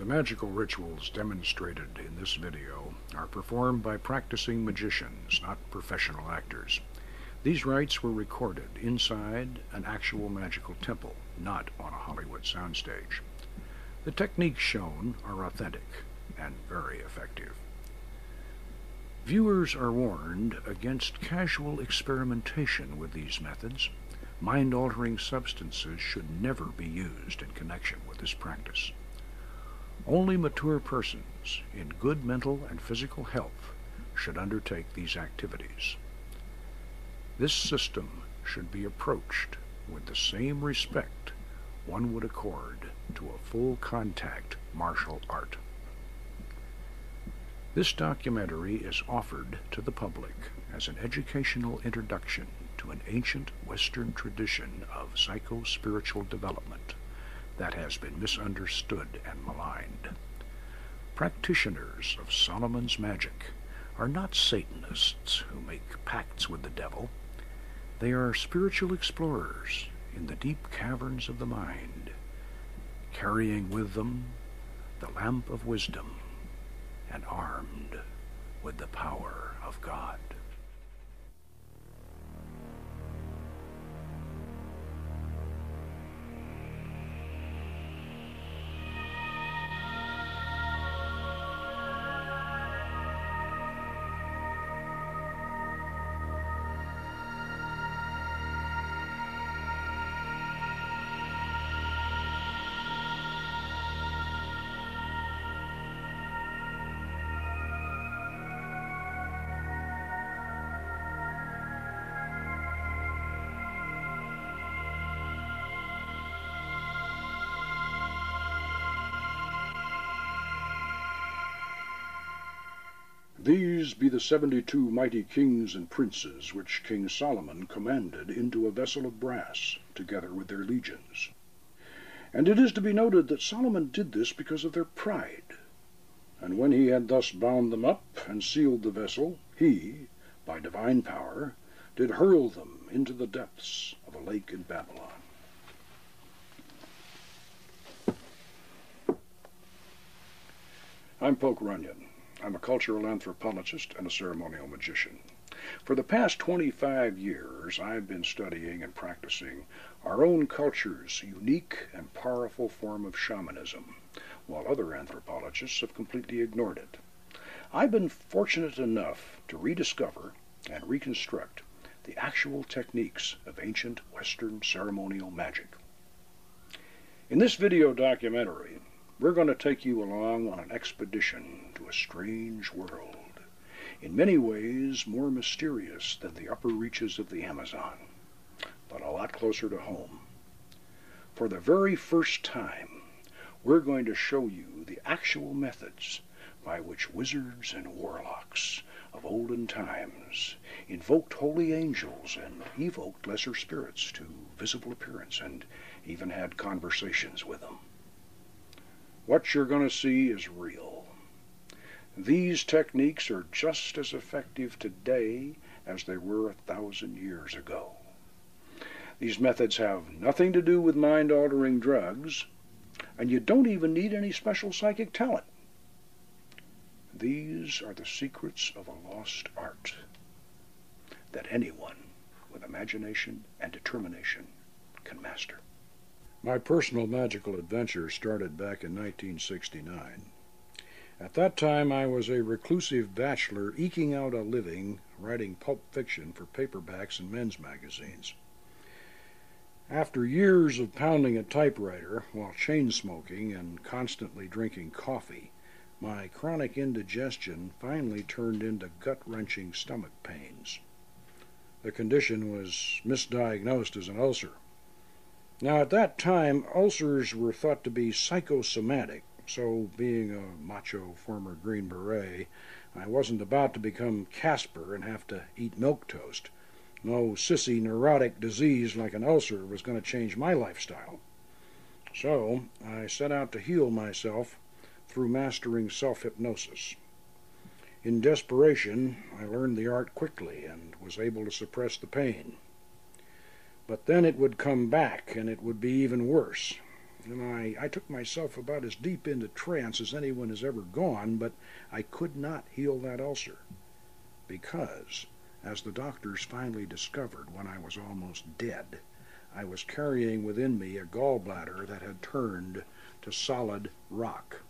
The magical rituals demonstrated in this video are performed by practicing magicians, not professional actors. These rites were recorded inside an actual magical temple, not on a Hollywood soundstage. The techniques shown are authentic and very effective. Viewers are warned against casual experimentation with these methods. Mind-altering substances should never be used in connection with this practice. Only mature persons in good mental and physical health should undertake these activities. This system should be approached with the same respect one would accord to a full-contact martial art. This documentary is offered to the public as an educational introduction to an ancient Western tradition of psycho-spiritual development that has been misunderstood and maligned. Practitioners of Solomon's magic are not Satanists who make pacts with the devil. They are spiritual explorers in the deep caverns of the mind, carrying with them the lamp of wisdom and armed with the power of God. These be the 72 mighty kings and princes which King Solomon commanded into a vessel of brass, together with their legions. And it is to be noted that Solomon did this because of their pride. And when he had thus bound them up and sealed the vessel, he, by divine power, did hurl them into the depths of a lake in Babylon. I'm Poke Runyon. I'm a cultural anthropologist and a ceremonial magician. For the past 25 years, I've been studying and practicing our own culture's unique and powerful form of shamanism, while other anthropologists have completely ignored it. I've been fortunate enough to rediscover and reconstruct the actual techniques of ancient Western ceremonial magic. In this video documentary, we're going to take you along on an expedition to a strange world, in many ways more mysterious than the upper reaches of the Amazon, but a lot closer to home. For the very first time, we're going to show you the actual methods by which wizards and warlocks of olden times invoked holy angels and evoked lesser spirits to visible appearance and even had conversations with them. What you're going to see is real. These techniques are just as effective today as they were 1,000 years ago. These methods have nothing to do with mind-altering drugs, and you don't even need any special psychic talent. These are the secrets of a lost art that anyone with imagination and determination can master. My personal magical adventure started back in 1969. At that time, I was a reclusive bachelor eking out a living writing pulp fiction for paperbacks and men's magazines. After years of pounding a typewriter while chain-smoking and constantly drinking coffee, my chronic indigestion finally turned into gut-wrenching stomach pains. The condition was misdiagnosed as an ulcer. Now, at that time, ulcers were thought to be psychosomatic, so being a macho former Green Beret, I wasn't about to become Casper and have to eat milquetoast. No sissy neurotic disease like an ulcer was going to change my lifestyle. So I set out to heal myself through mastering self-hypnosis. In desperation, I learned the art quickly and was able to suppress the pain. But then it would come back, and it would be even worse. and I took myself about as deep into trance as anyone has ever gone, but I could not heal that ulcer, because, as the doctors finally discovered when I was almost dead, I was carrying within me a gallbladder that had turned to solid rock.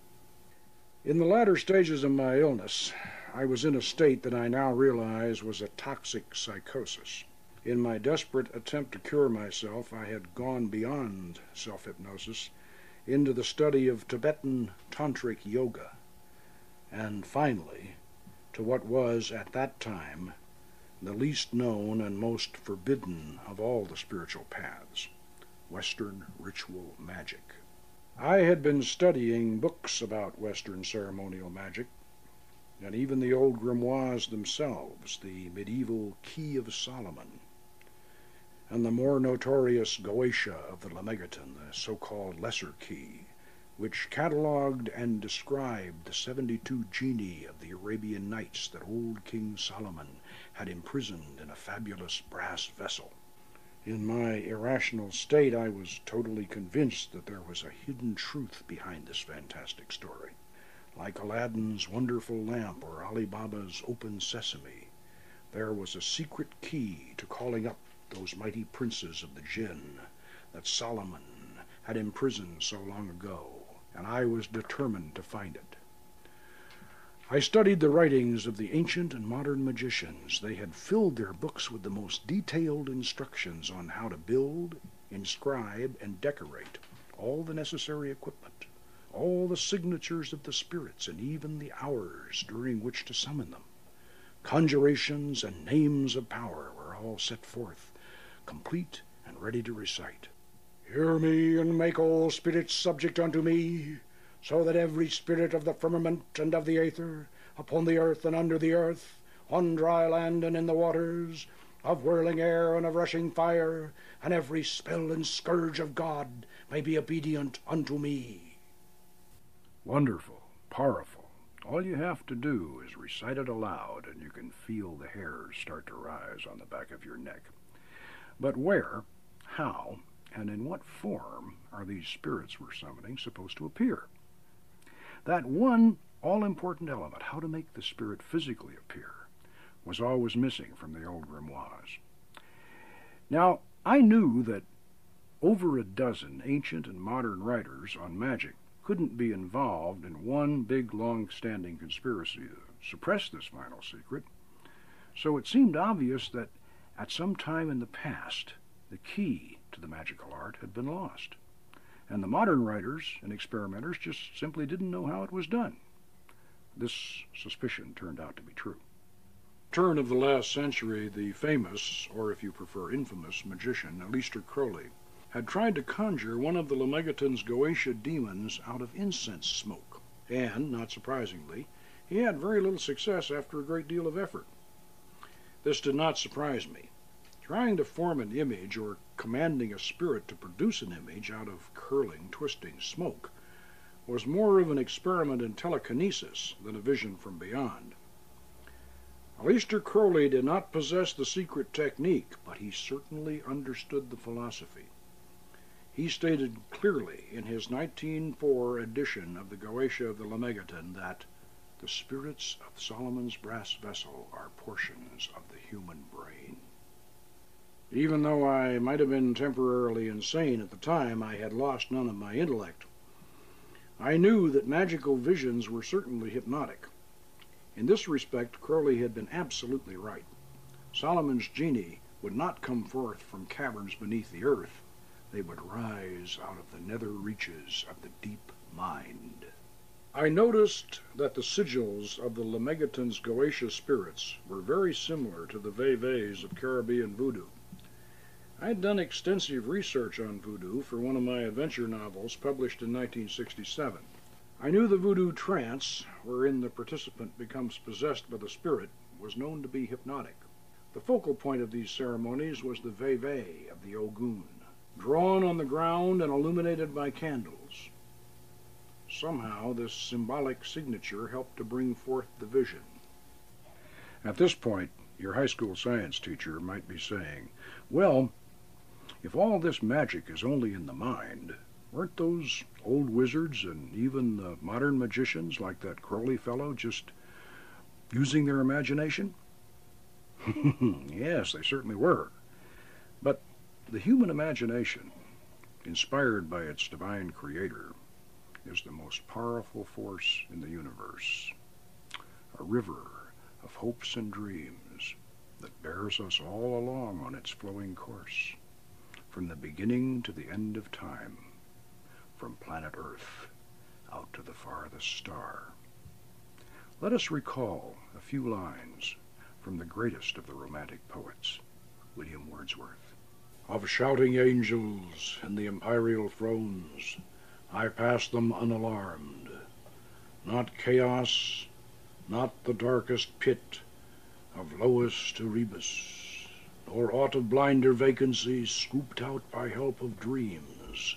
In the latter stages of my illness, I was in a state that I now realize was a toxic psychosis. In my desperate attempt to cure myself, I had gone beyond self-hypnosis into the study of Tibetan tantric yoga, and finally to what was at that time the least known and most forbidden of all the spiritual paths, Western ritual magic. I had been studying books about Western ceremonial magic, and even the old grimoires themselves, the medieval Key of Solomon, and the more notorious Goetia of the Lemegeton, the so-called Lesser Key, which catalogued and described the 72 genii of the Arabian Nights that old King Solomon had imprisoned in a fabulous brass vessel. In my irrational state, I was totally convinced that there was a hidden truth behind this fantastic story. Like Aladdin's wonderful lamp or Ali Baba's open sesame, there was a secret key to calling up those mighty princes of the jinn that Solomon had imprisoned so long ago, and I was determined to find it. I studied the writings of the ancient and modern magicians. They had filled their books with the most detailed instructions on how to build, inscribe, and decorate all the necessary equipment, all the signatures of the spirits, and even the hours during which to summon them. Conjurations and names of power were all set forth, complete and ready to recite. Hear me, and make all spirits subject unto me, so that every spirit of the firmament and of the aether, upon the earth and under the earth, on dry land and in the waters, of whirling air and of rushing fire, and every spell and scourge of God may be obedient unto me. Wonderful, powerful. All you have to do is recite it aloud, and you can feel the hairs start to rise on the back of your neck. But where, how, and in what form are these spirits we're summoning supposed to appear? That one all-important element, how to make the spirit physically appear, was always missing from the old grimoires. Now, I knew that over a dozen ancient and modern writers on magic couldn't be involved in one big, long-standing conspiracy to suppress this final secret, so it seemed obvious that at some time in the past, the key to the magical art had been lost, and the modern writers and experimenters just simply didn't know how it was done. This suspicion turned out to be true. Turn of the last century, the famous, or if you prefer infamous, magician Aleister Crowley had tried to conjure one of the Lemegeton's Goetia demons out of incense smoke, and, not surprisingly, he had very little success after a great deal of effort. This did not surprise me. Trying to form an image or commanding a spirit to produce an image out of curling, twisting smoke was more of an experiment in telekinesis than a vision from beyond. Aleister Crowley did not possess the secret technique, but he certainly understood the philosophy. He stated clearly in his 1904 edition of the Goetia of the Lemegeton that the spirits of Solomon's brass vessel are portions of the human brain. Even though I might have been temporarily insane at the time, I had lost none of my intellect. I knew that magical visions were certainly hypnotic. In this respect, Crowley had been absolutely right. Solomon's genii would not come forth from caverns beneath the earth. They would rise out of the nether reaches of the deep mind. I noticed that the sigils of the Lemegeton's Goetia spirits were very similar to the vevés of Caribbean voodoo. I had done extensive research on voodoo for one of my adventure novels published in 1967. I knew the voodoo trance, wherein the participant becomes possessed by the spirit, was known to be hypnotic. The focal point of these ceremonies was the vevé of the Ogun, drawn on the ground and illuminated by candles. Somehow this symbolic signature helped to bring forth the vision. At this point, your high school science teacher might be saying, well, if all this magic is only in the mind, Weren't those old wizards and even the modern magicians like that Crowley fellow just using their imagination? Yes, they certainly were. But the human imagination, inspired by its divine creator, is the most powerful force in the universe. A river of hopes and dreams that bears us all along on its flowing course, from the beginning to the end of time, from planet Earth out to the farthest star. Let us recall a few lines from the greatest of the Romantic poets, William Wordsworth. Of shouting angels in the imperial thrones, I pass them unalarmed. Not chaos, not the darkest pit of lowest Erebus, nor aught of blinder vacancies scooped out by help of dreams,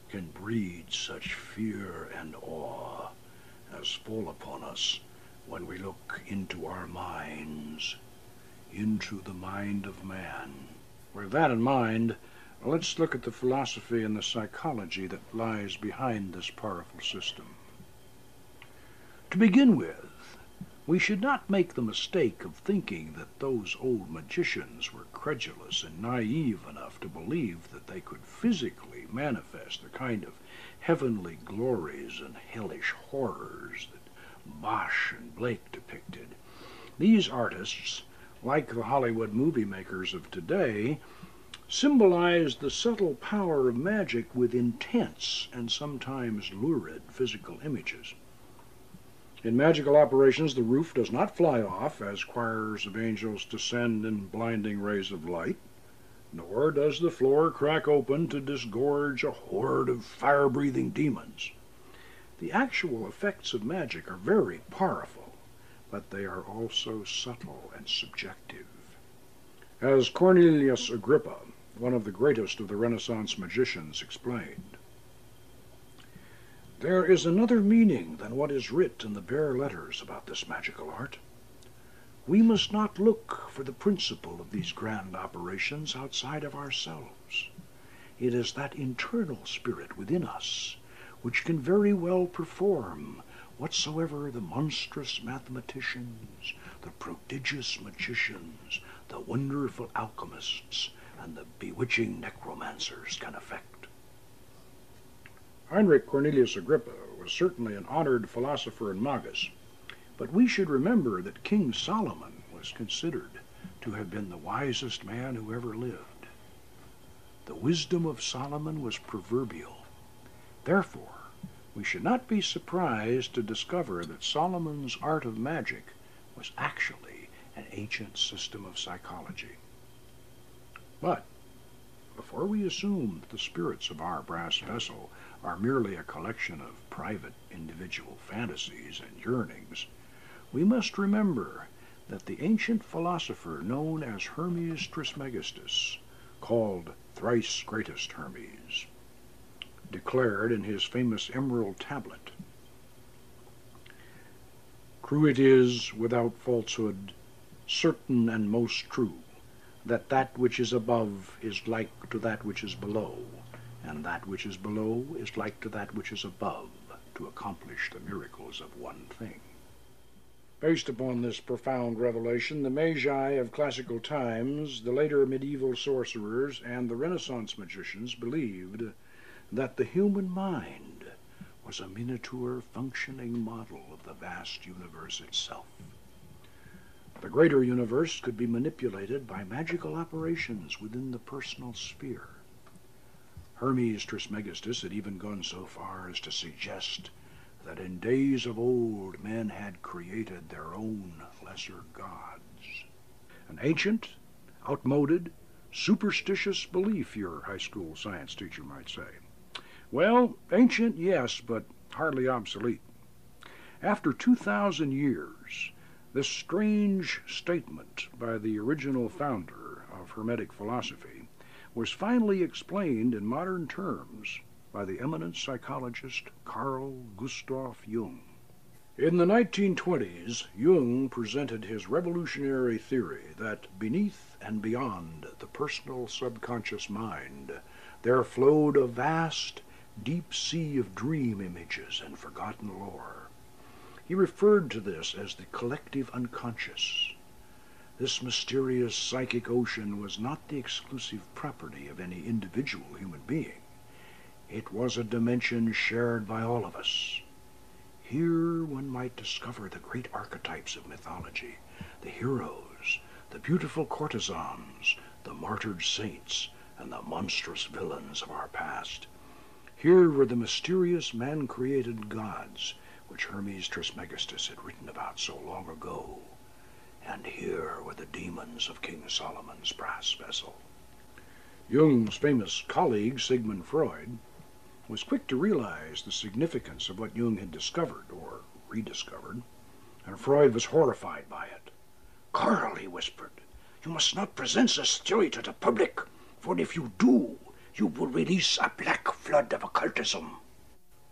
can breed such fear and awe as fall upon us when we look into our minds, into the mind of man. With that in mind, let's look at the philosophy and the psychology that lies behind this powerful system. To begin with, we should not make the mistake of thinking that those old magicians were credulous and naive enough to believe that they could physically manifest the kind of heavenly glories and hellish horrors that Bosch and Blake depicted. These artists, like the Hollywood movie makers of today, symbolized the subtle power of magic with intense and sometimes lurid physical images. In magical operations, the roof does not fly off as choirs of angels descend in blinding rays of light, nor does the floor crack open to disgorge a horde of fire-breathing demons. The actual effects of magic are very powerful, but they are also subtle and subjective. As Cornelius Agrippa, one of the greatest of the Renaissance magicians, explained, there is another meaning than what is writ in the bare letters about this magical art. We must not look for the principle of these grand operations outside of ourselves. It is that internal spirit within us which can very well perform whatsoever the monstrous mathematicians, the prodigious magicians, the wonderful alchemists, and the bewitching necromancers can effect. Heinrich Cornelius Agrippa was certainly an honored philosopher and magus, but we should remember that King Solomon was considered to have been the wisest man who ever lived. The wisdom of Solomon was proverbial. Therefore, we should not be surprised to discover that Solomon's art of magic was actually an ancient system of psychology. But before we assume that the spirits of our brass vessel are merely a collection of private individual fantasies and yearnings, we must remember that the ancient philosopher known as Hermes Trismegistus, called thrice greatest Hermes, declared in his famous emerald tablet, "True it is, without falsehood, certain and most true, that that which is above is like to that which is below, and that which is below is like to that which is above, to accomplish the miracles of one thing." Based upon this profound revelation, the Magi of classical times, the later medieval sorcerers, and the Renaissance magicians believed that the human mind was a miniature functioning model of the vast universe itself. The greater universe could be manipulated by magical operations within the personal sphere. Hermes Trismegistus had even gone so far as to suggest that in days of old men had created their own lesser gods. An ancient, outmoded, superstitious belief, your high school science teacher might say. Well, ancient, yes, but hardly obsolete. After 2,000 years, this strange statement by the original founder of Hermetic philosophy was finally explained in modern terms by the eminent psychologist Carl Gustav Jung. In the 1920s, Jung presented his revolutionary theory that beneath and beyond the personal subconscious mind there flowed a vast deep sea of dream images and forgotten lore. He referred to this as the collective unconscious. This mysterious psychic ocean was not the exclusive property of any individual human being. It was a dimension shared by all of us. Here one might discover the great archetypes of mythology, the heroes, the beautiful courtesans, the martyred saints, and the monstrous villains of our past. Here were the mysterious man-created gods, which Hermes Trismegistus had written about so long ago. And here were the demons of King Solomon's brass vessel. Jung's famous colleague, Sigmund Freud, was quick to realize the significance of what Jung had discovered, or rediscovered, and Freud was horrified by it. "Carl," he whispered, "you must not present this theory to the public, for if you do, you will release a black flood of occultism."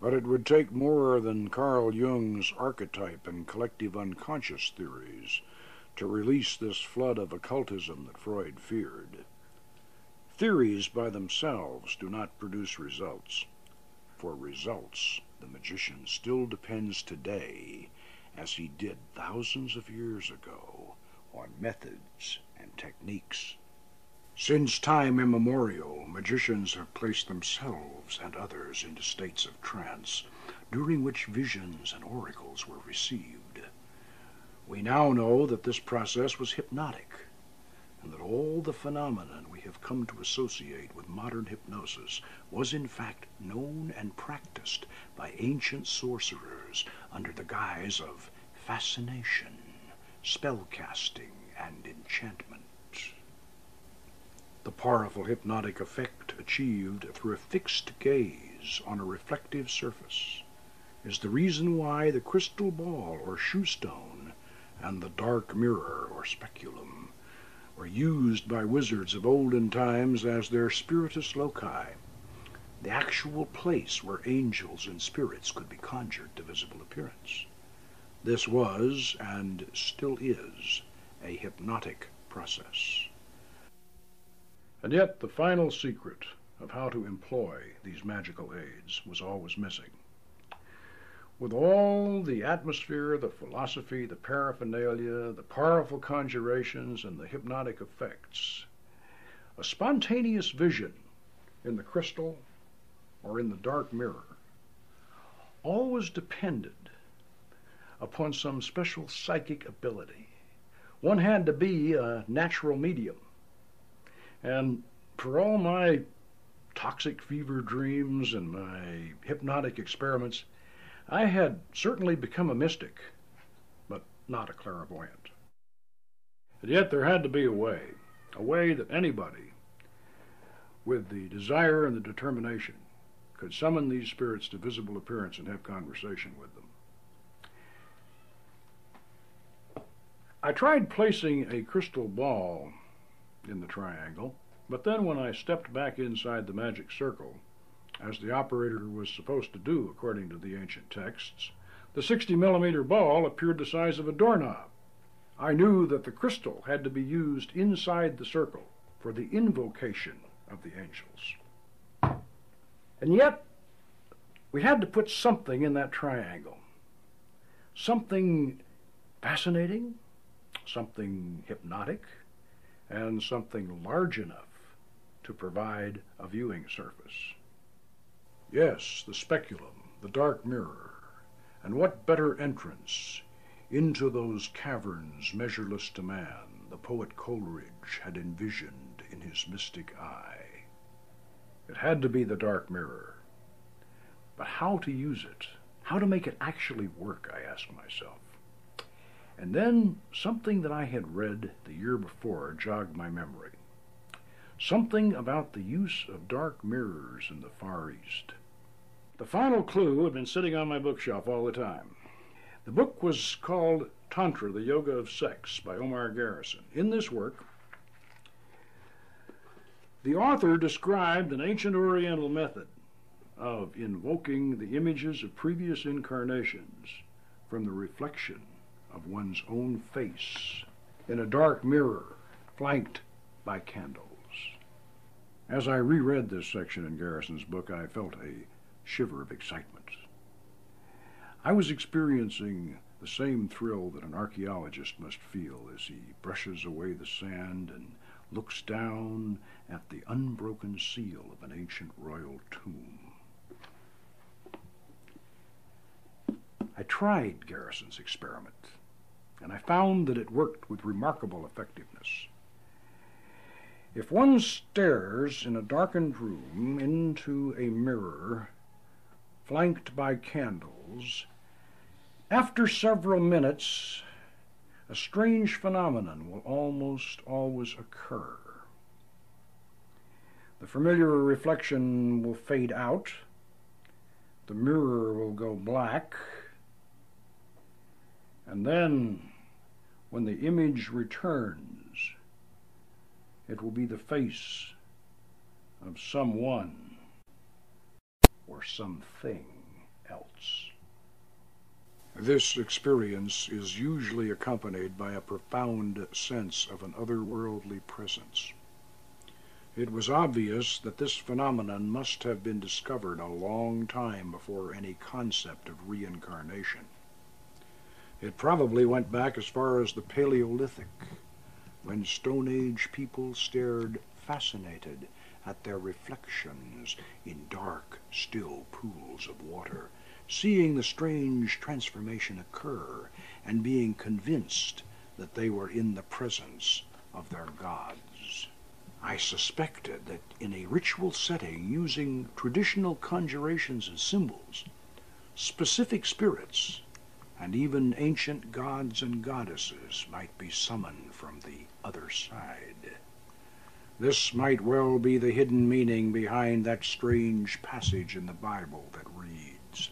But it would take more than Carl Jung's archetype and collective unconscious theories to release this flood of occultism that Freud feared. Theories by themselves do not produce results. For results, the magician still depends today, as he did thousands of years ago, on methods and techniques. Since time immemorial, magicians have placed themselves and others into states of trance, during which visions and oracles were received. We now know that this process was hypnotic, and that all the phenomenon we have come to associate with modern hypnosis was in fact known and practiced by ancient sorcerers under the guise of fascination, spellcasting, and enchantment. The powerful hypnotic effect achieved through a fixed gaze on a reflective surface is the reason why the crystal ball or shoe stone and the dark mirror or speculum were used by wizards of olden times as their spiritus loci, the actual place where angels and spirits could be conjured to visible appearance. This was, and still is, a hypnotic process. And yet the final secret of how to employ these magical aids was always missing. With all the atmosphere, the philosophy, the paraphernalia, the powerful conjurations, and the hypnotic effects, a spontaneous vision in the crystal or in the dark mirror always depended upon some special psychic ability. One had to be a natural medium. And for all my toxic fever dreams and my hypnotic experiments, I had certainly become a mystic, but not a clairvoyant. And yet there had to be a way that anybody with the desire and the determination could summon these spirits to visible appearance and have conversation with them. I tried placing a crystal ball in the triangle, but then when I stepped back inside the magic circle, as the operator was supposed to do according to the ancient texts, the 60-millimeter ball appeared the size of a doorknob. I knew that the crystal had to be used inside the circle for the invocation of the angels. And yet, we had to put something in that triangle. Something fascinating, something hypnotic, and something large enough to provide a viewing surface. Yes, the speculum, the dark mirror, and what better entrance into those caverns measureless to man the poet Coleridge had envisioned in his mystic eye. It had to be the dark mirror. But how to use it? How to make it actually work, I asked myself. And then something that I had read the year before jogged my memory. Something about the use of dark mirrors in the Far East. The final clue had been sitting on my bookshelf all the time. The book was called Tantra, the Yoga of Sex by Omar Garrison. In this work, the author described an ancient Oriental method of invoking the images of previous incarnations from the reflection of one's own face in a dark mirror flanked by candles. As I reread this section in Garrison's book, I felt a shiver of excitement. I was experiencing the same thrill that an archaeologist must feel as he brushes away the sand and looks down at the unbroken seal of an ancient royal tomb. I tried Garrison's experiment, and I found that it worked with remarkable effectiveness. If one stares in a darkened room into a mirror flanked by candles, after several minutes, a strange phenomenon will almost always occur. The familiar reflection will fade out, the mirror will go black, and then, when the image returns, it will be the face of someone or something else. This experience is usually accompanied by a profound sense of an otherworldly presence. It was obvious that this phenomenon must have been discovered a long time before any concept of reincarnation. It probably went back as far as the Paleolithic, when Stone Age people stared fascinated at their reflections in dark, still pools of water, seeing the strange transformation occur and being convinced that they were in the presence of their gods. I suspected that in a ritual setting using traditional conjurations and symbols, specific spirits and even ancient gods and goddesses might be summoned from the other side. This might well be the hidden meaning behind that strange passage in the Bible that reads,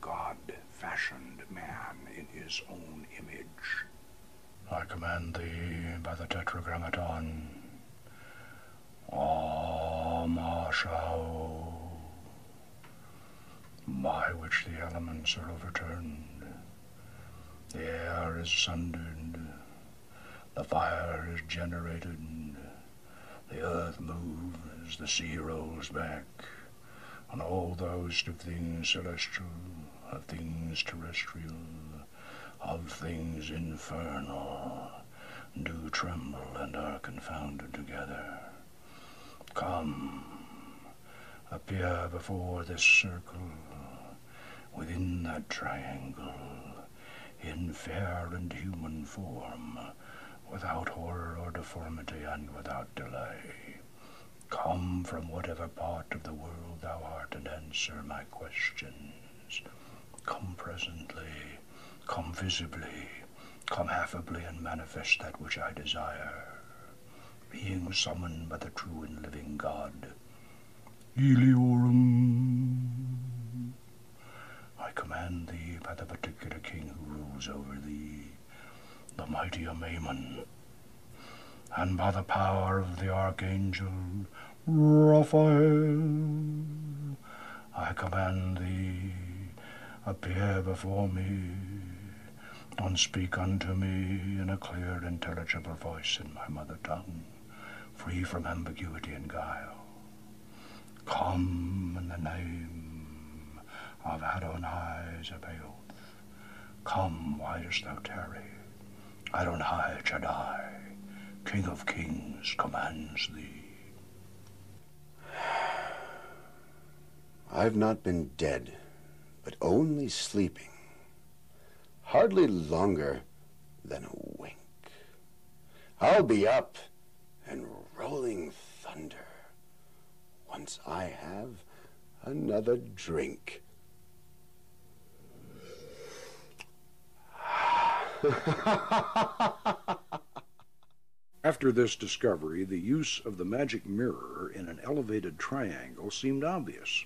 "God fashioned man in his own image." I command thee by the Tetragrammaton, Vassago, by which the elements are overturned, the air is sundered, the fire is generated, the earth moves, the sea rolls back, and all the host of things celestial, of things terrestrial, of things infernal, do tremble and are confounded together. Come, appear before this circle, within that triangle, in fair and human form, without horror or deformity and without delay. Come from whatever part of the world thou art and answer my questions. Come presently, come visibly, come affably and manifest that which I desire, being summoned by the true and living God. Eliorum. I command thee by the particular king who rules over thee, the mighty Amaymon, and by the power of the Archangel Raphael, I command thee, appear before me, and speak unto me in a clear, intelligible voice in my mother tongue, free from ambiguity and guile. Come in the name of Adonai Zebaoth. Come, why dost thou tarry? Adonai Shaddai, King of Kings, commands thee. I've not been dead, but only sleeping, hardly longer than a wink. I'll be up and rolling thunder once I have another drink. After this discovery, the use of the magic mirror in an elevated triangle seemed obvious.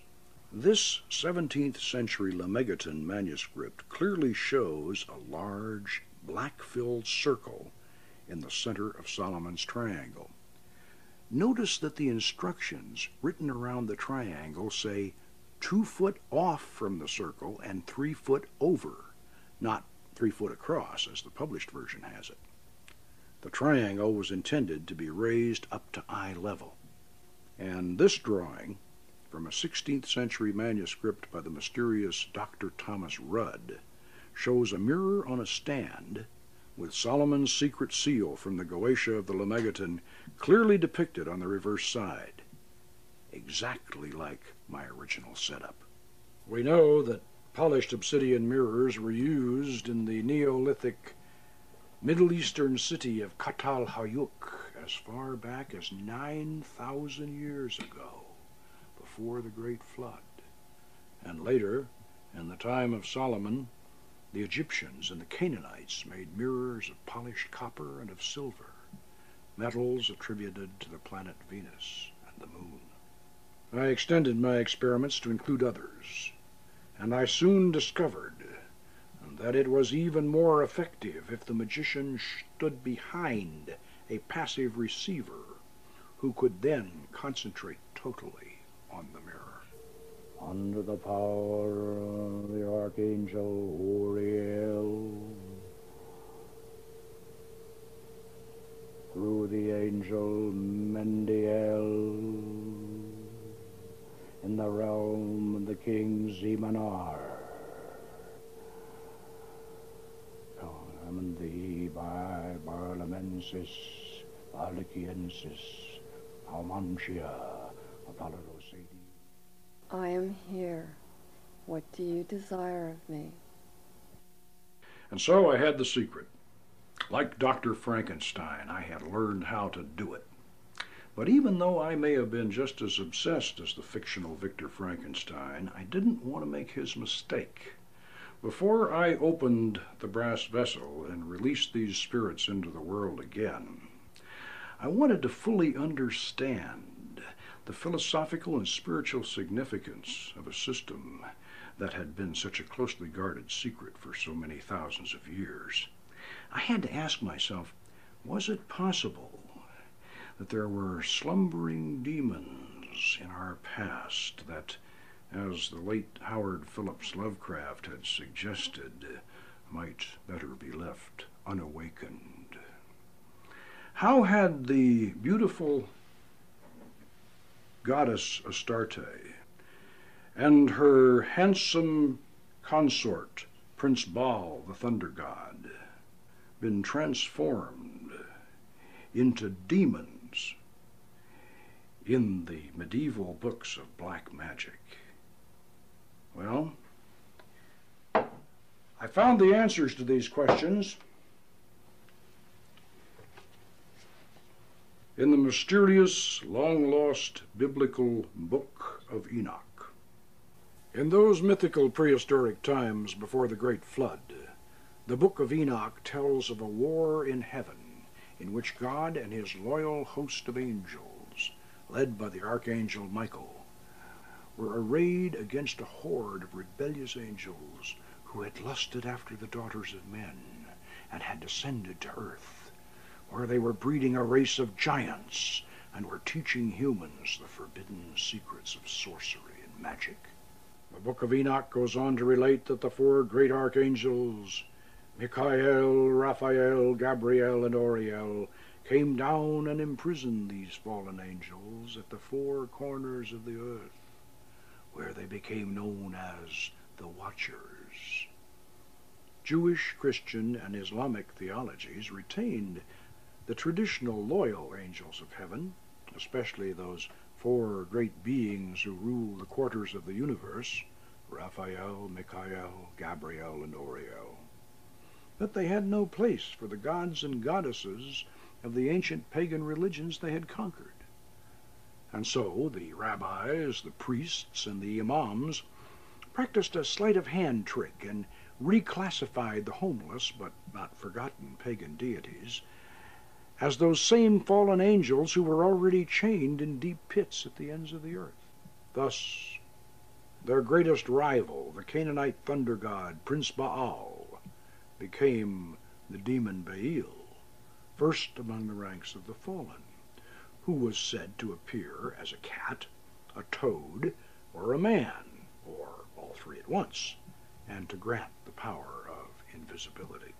This 17th century Lemegeton manuscript clearly shows a large, black-filled circle in the center of Solomon's triangle. Notice that the instructions written around the triangle say 2 foot off from the circle and 3 foot over, not 3 foot across as the published version has it. The triangle was intended to be raised up to eye level, and this drawing from a 16th century manuscript by the mysterious Dr. Thomas Rudd shows a mirror on a stand with Solomon's secret seal from the Goetia of the Lemegeton clearly depicted on the reverse side, exactly like my original setup. We know that polished obsidian mirrors were used in the Neolithic Middle Eastern city of Khatal Hayuk as far back as 9,000 years ago, before the Great Flood. And later, in the time of Solomon, the Egyptians and the Canaanites made mirrors of polished copper and of silver, metals attributed to the planet Venus and the moon. I extended my experiments to include others, and I soon discovered that it was even more effective if the magician stood behind a passive receiver who could then concentrate totally on the mirror. Under the power of the Archangel Uriel, through the angel Mendiel, in the realm of the king Zemanar, command thee by Barlamensis, Barliciensis, Almantia, Apollodosaidi. I am here. What do you desire of me? And so I had the secret. Like Dr. Frankenstein, I had learned how to do it. But even though I may have been just as obsessed as the fictional Victor Frankenstein, I didn't want to make his mistake. Before I opened the brass vessel and released these spirits into the world again, I wanted to fully understand the philosophical and spiritual significance of a system that had been such a closely guarded secret for so many thousands of years. I had to ask myself, was it possible that there were slumbering demons in our past that, as the late Howard Phillips Lovecraft had suggested, might better be left unawakened? How had the beautiful goddess Astarte and her handsome consort, Prince Baal, the thunder god, been transformed into demons in the medieval books of black magic? Well, I found the answers to these questions in the mysterious, long-lost biblical Book of Enoch. In those mythical prehistoric times before the Great Flood, the Book of Enoch tells of a war in heaven in which God and his loyal host of angels, led by the Archangel Michael, were arrayed against a horde of rebellious angels who had lusted after the daughters of men and had descended to earth, where they were breeding a race of giants and were teaching humans the forbidden secrets of sorcery and magic. The Book of Enoch goes on to relate that the four great archangels, Michael, Raphael, Gabriel, and Uriel, came down and imprisoned these fallen angels at the four corners of the earth, where they became known as the Watchers. Jewish, Christian, and Islamic theologies retained the traditional loyal angels of heaven, especially those four great beings who rule the quarters of the universe, Raphael, Michael, Gabriel, and Uriel. But they had no place for the gods and goddesses of the ancient pagan religions they had conquered. And so the rabbis, the priests, and the imams practiced a sleight of hand trick and reclassified the homeless but not forgotten pagan deities as those same fallen angels who were already chained in deep pits at the ends of the earth. Thus, their greatest rival, the Canaanite thunder god Prince Baal, became the demon Baal, first among the ranks of the fallen, who was said to appear as a cat, a toad, or a man, or all three at once, and to grant the power of invisibility.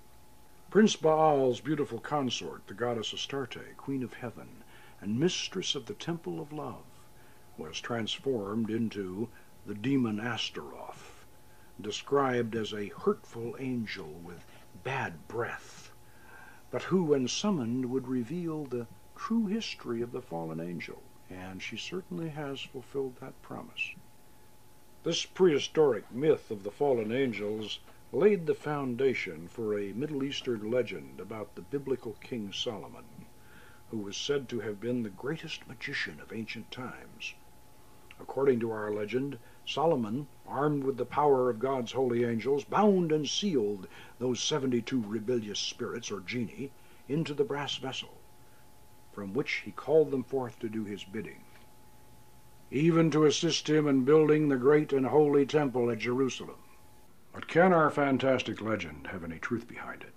Prince Baal's beautiful consort, the goddess Astarte, queen of heaven and mistress of the temple of love, was transformed into the demon Astaroth, described as a hurtful angel with bad breath, but who, when summoned, would reveal the true history of the fallen angel, and she certainly has fulfilled that promise. This prehistoric myth of the fallen angels laid the foundation for a Middle Eastern legend about the biblical King Solomon, who was said to have been the greatest magician of ancient times. According to our legend, Solomon, armed with the power of God's holy angels, bound and sealed those 72 rebellious spirits, or genii, into the brass vessel, from which he called them forth to do his bidding, even to assist him in building the great and holy temple at Jerusalem. But can our fantastic legend have any truth behind it?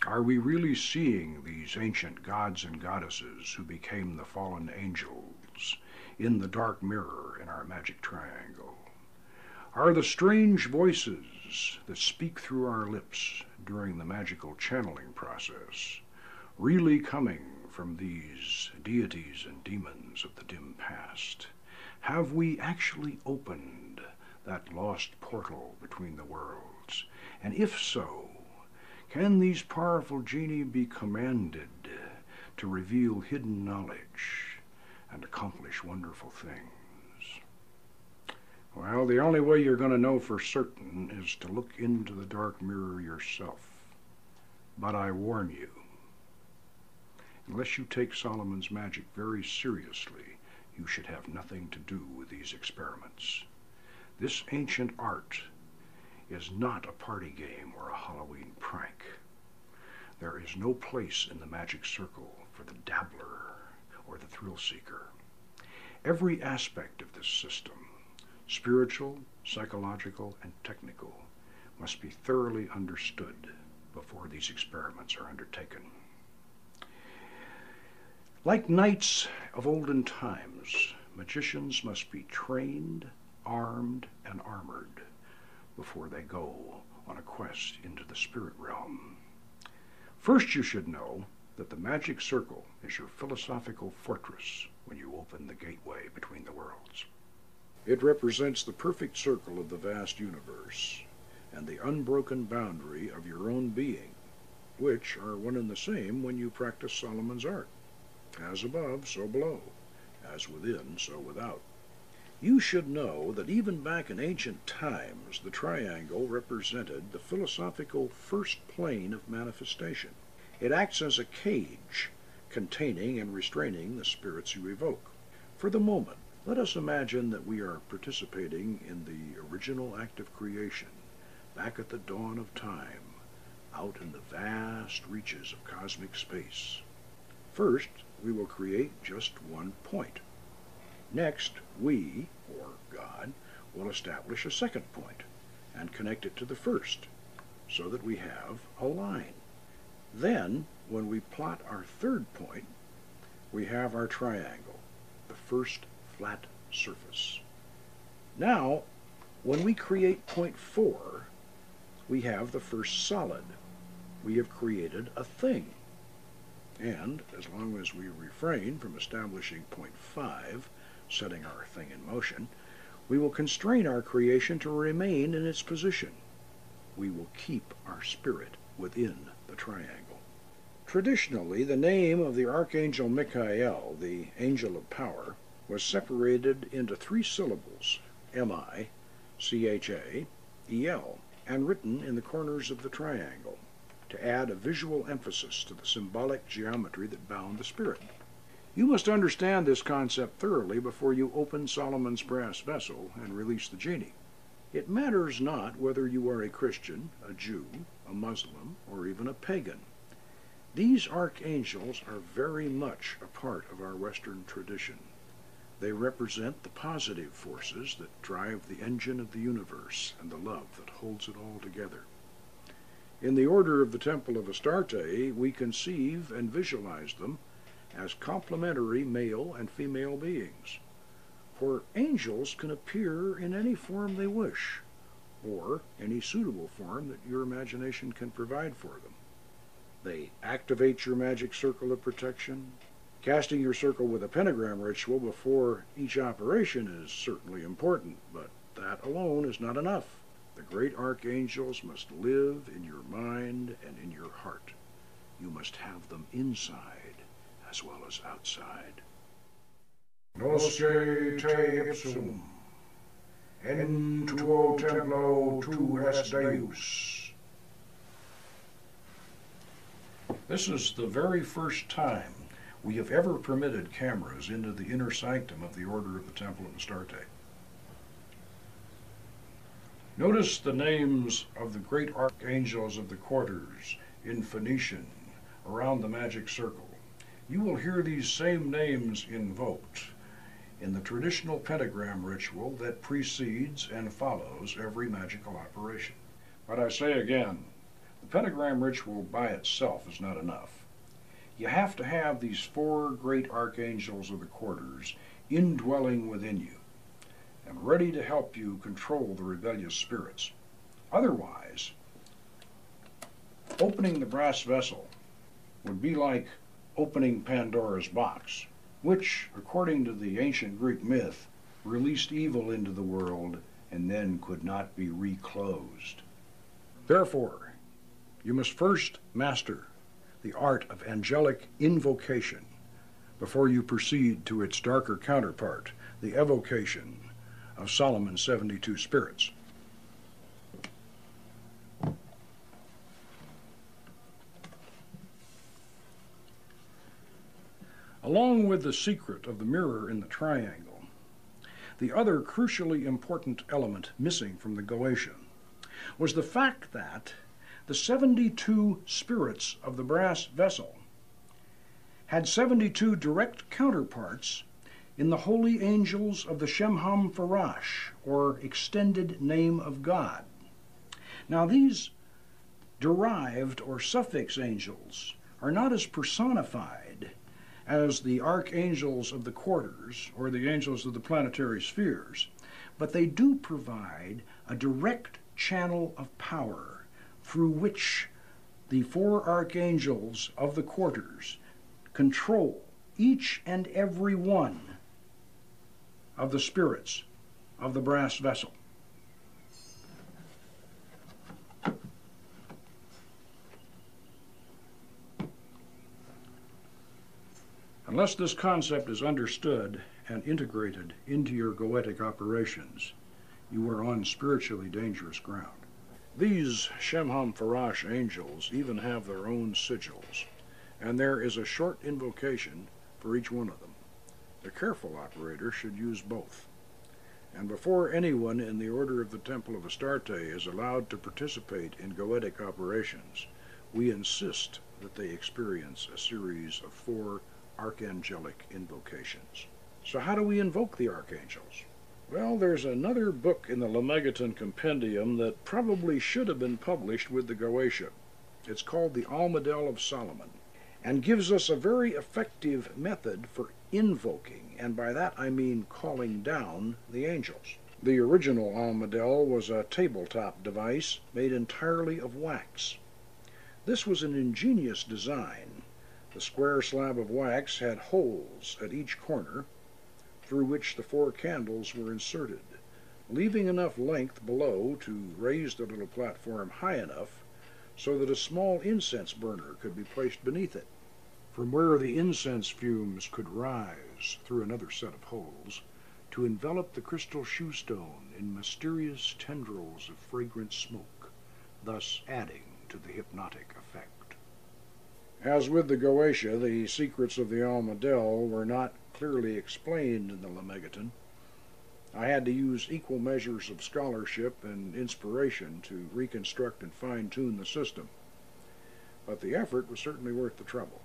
Are we really seeing these ancient gods and goddesses who became the fallen angels in the dark mirror in our magic triangle? Are the strange voices that speak through our lips during the magical channeling process really coming from these deities and demons of the dim past? Have we actually opened that lost portal between the worlds? And if so, can these powerful genii be commanded to reveal hidden knowledge and accomplish wonderful things? Well, the only way you're going to know for certain is to look into the dark mirror yourself. But I warn you, unless you take Solomon's magic very seriously, you should have nothing to do with these experiments. This ancient art is not a party game or a Halloween prank. There is no place in the magic circle for the dabbler or the thrill seeker. Every aspect of this system, spiritual, psychological, and technical, must be thoroughly understood before these experiments are undertaken. Like knights of olden times, magicians must be trained, armed, and armored before they go on a quest into the spirit realm. First, you should know that the magic circle is your philosophical fortress when you open the gateway between the worlds. It represents the perfect circle of the vast universe and the unbroken boundary of your own being, which are one and the same when you practice Solomon's art. As above, so below. As within, so without. You should know that even back in ancient times, the triangle represented the philosophical first plane of manifestation. It acts as a cage, containing and restraining the spirits you evoke. For the moment, let us imagine that we are participating in the original act of creation, back at the dawn of time, out in the vast reaches of cosmic space. First, we will create just one point. Next, we, or God, will establish a second point and connect it to the first, so that we have a line. Then, when we plot our third point, we have our triangle, the first flat surface. Now, when we create point 4, we have the first solid. We have created a thing. And as long as we refrain from establishing point 5, setting our thing in motion, we will constrain our creation to remain in its position. We will keep our spirit within the triangle. Traditionally, the name of the Archangel Michael, the angel of power, was separated into 3 syllables, M-I-C-H-A-E-L, and written in the corners of the triangle, to add a visual emphasis to the symbolic geometry that bound the spirit. You must understand this concept thoroughly before you open Solomon's brass vessel and release the genie. It matters not whether you are a Christian, a Jew, a Muslim, or even a pagan. These archangels are very much a part of our Western tradition. They represent the positive forces that drive the engine of the universe and the love that holds it all together. In the order of the Temple of Astarte, we conceive and visualize them as complementary male and female beings. For angels can appear in any form they wish, or any suitable form that your imagination can provide for them. They activate your magic circle of protection, Casting your circle with a pentagram ritual before each operation is certainly important, but that alone is not enough. The great archangels must live in your mind and in your heart. You must have them inside as well as outside. Nosce te ipsum, en tuo templo tu es Deus. This is the very first time we have ever permitted cameras into the inner sanctum of the Order of the Temple of Astarte. Notice the names of the great archangels of the quarters in Phoenician around the magic circle. You will hear these same names invoked in the traditional pentagram ritual that precedes and follows every magical operation. But I say again, the pentagram ritual by itself is not enough. You have to have these four great archangels of the quarters indwelling within you and ready to help you control the rebellious spirits. Otherwise, opening the brass vessel would be like opening Pandora's box, which, according to the ancient Greek myth, released evil into the world and then could not be reclosed. Therefore, you must first master the art of angelic invocation before you proceed to its darker counterpart, the evocation of Solomon's 72 spirits. Along with the secret of the mirror in the triangle, the other crucially important element missing from the Goetia was the fact that the 72 spirits of the brass vessel had 72 direct counterparts in the holy angels of the Shemham Farash, or extended name of God. Now these derived or suffix angels are not as personified as the archangels of the quarters or the angels of the planetary spheres, but they do provide a direct channel of power through which the four archangels of the quarters control each and every one of the spirits of the brass vessel. Unless this concept is understood and integrated into your Goetic operations, you are on spiritually dangerous ground. These Shemham Farash angels even have their own sigils, and there is a short invocation for each one of them. The careful operator should use both. And before anyone in the Order of the Temple of Astarte is allowed to participate in Goetic operations, we insist that they experience a series of 4 archangelic invocations. So how do we invoke the archangels? Well, there's another book in the Lemegeton Compendium that probably should have been published with the Goetia. It's called the Almadel of Solomon, and gives us a very effective method for invoking, and by that I mean calling down the angels. The original Almadel was a tabletop device made entirely of wax. This was an ingenious design. The square slab of wax had holes at each corner through which the 4 candles were inserted, leaving enough length below to raise the little platform high enough so that a small incense burner could be placed beneath it, from where the incense fumes could rise through another set of holes to envelop the crystal shoe stone in mysterious tendrils of fragrant smoke, thus adding to the hypnotic effect. As with the Goetia, the secrets of the Almadel were not clearly explained in the Lemegeton. I had to use equal measures of scholarship and inspiration to reconstruct and fine-tune the system, but the effort was certainly worth the trouble,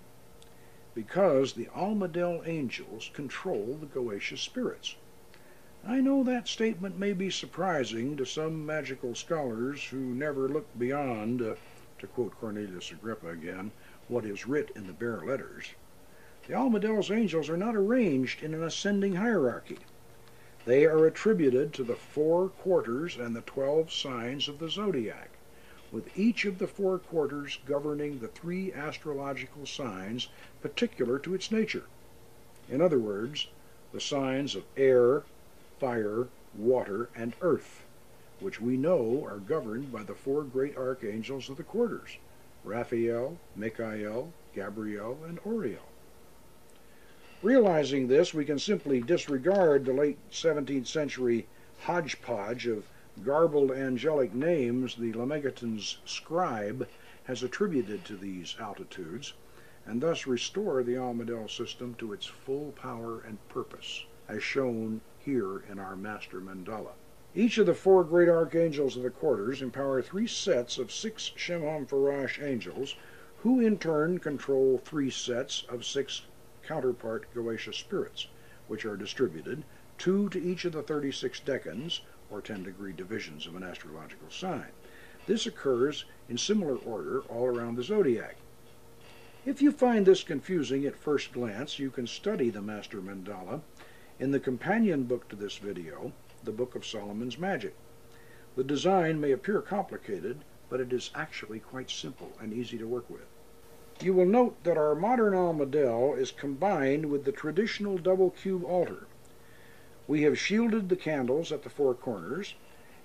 because the Almadel angels control the Goetia spirits. I know that statement may be surprising to some magical scholars who never look beyond, to quote Cornelius Agrippa again, what is writ in the bare letters. The Almadel's angels are not arranged in an ascending hierarchy. They are attributed to the 4 quarters and the 12 signs of the zodiac, with each of the 4 quarters governing the 3 astrological signs particular to its nature. In other words, the signs of air, fire, water, and earth, which we know are governed by the four great archangels of the quarters, Raphael, Michael, Gabriel, and Uriel. Realizing this, we can simply disregard the late 17th century hodgepodge of garbled angelic names the Lemegeton's scribe has attributed to these altitudes, and thus restore the Almadel system to its full power and purpose, as shown here in our master mandala. Each of the four great archangels of the quarters empower three sets of 6 Shemham Farash angels, who in turn control 3 sets of 6 counterpart Goetia spirits, which are distributed 2 to each of the 36 decans, or 10-degree divisions of an astrological sign. This occurs in similar order all around the zodiac. If you find this confusing at first glance, you can study the Master Mandala in the companion book to this video, the Book of Solomon's Magic. The design may appear complicated, but it is actually quite simple and easy to work with. You will note that our modern Almadel is combined with the traditional double cube altar. We have shielded the candles at the 4 corners,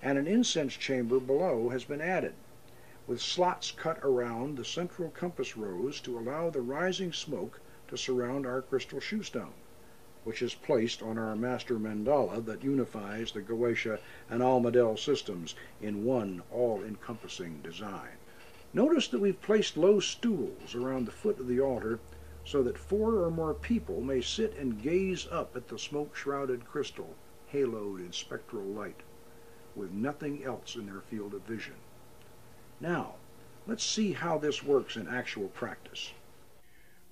and an incense chamber below has been added, with slots cut around the central compass rose to allow the rising smoke to surround our crystal shoestone, which is placed on our master mandala that unifies the Goetia and Almadel systems in one all-encompassing design. Notice that we've placed low stools around the foot of the altar so that 4 or more people may sit and gaze up at the smoke-shrouded crystal, haloed in spectral light, with nothing else in their field of vision. Now, let's see how this works in actual practice.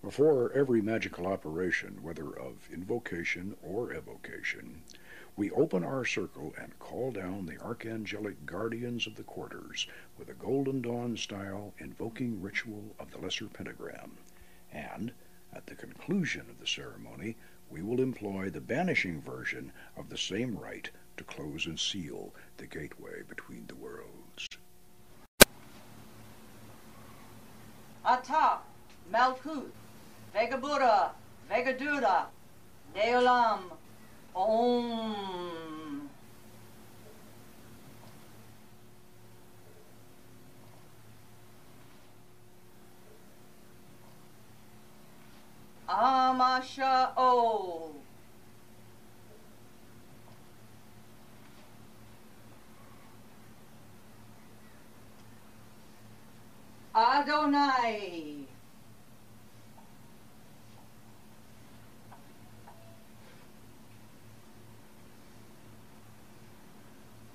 Before every magical operation, whether of invocation or evocation, we open our circle and call down the archangelic guardians of the quarters with a Golden Dawn-style invoking ritual of the Lesser Pentagram, and, at the conclusion of the ceremony, we will employ the banishing version of the same rite to close and seal the gateway between the worlds. Ata, Malkuth, Vegabura, Vegaduda, Neolam, Om. Amasha O. Adonai.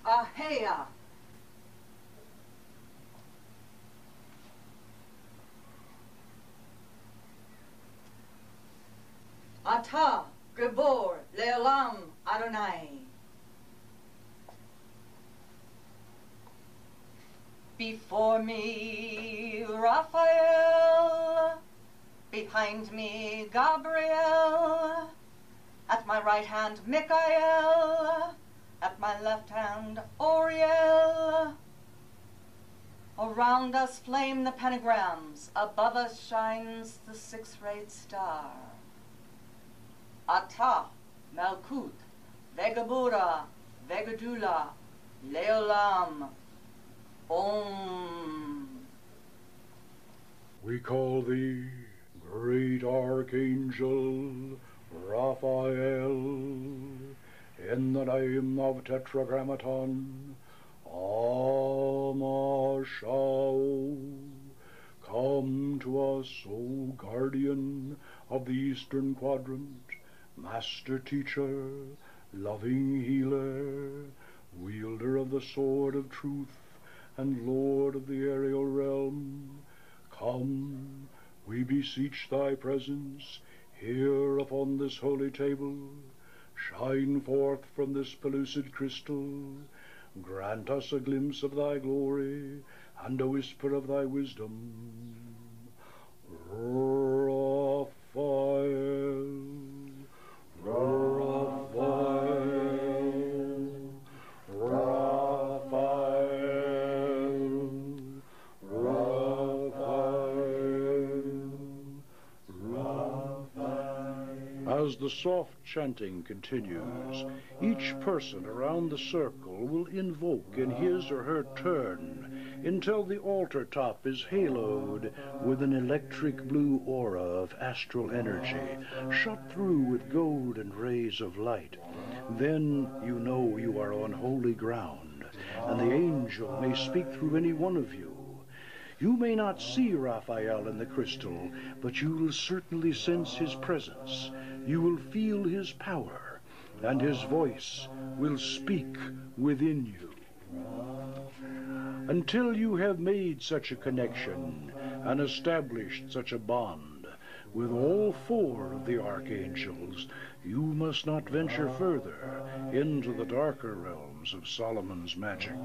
Ahea. Ata, Gibor, Leolam, Adonai. Before me, Raphael. Behind me, Gabriel. At my right hand, Michael. At my left hand, Uriel. Around us flame the pentagrams. Above us shines the 6-rayed star. Ata, Malkuth, Vegabura, Vegadula, Leolam, Om. We call thee, great Archangel Raphael, in the name of Tetragrammaton, Amashao. Come to us, O guardian of the eastern quadrant, master teacher, loving healer, wielder of the sword of truth, and Lord of the aerial realm. Come, we beseech thy presence here upon this holy table. Shine forth from this pellucid crystal. Grant us a glimpse of thy glory and a whisper of thy wisdom. Raphael, Raphael, Raphael, Raphael, Raphael. As the soft chanting continues, each person around the circle will invoke in his or her turn until the altar top is haloed with an electric blue aura of astral energy, shot through with golden rays of light. Then you know you are on holy ground, and the angel may speak through any one of you. You may not see Raphael in the crystal, but you will certainly sense his presence. You will feel his power, and his voice will speak within you. Until you have made such a connection and established such a bond with all four of the archangels, you must not venture further into the darker realms of Solomon's magic.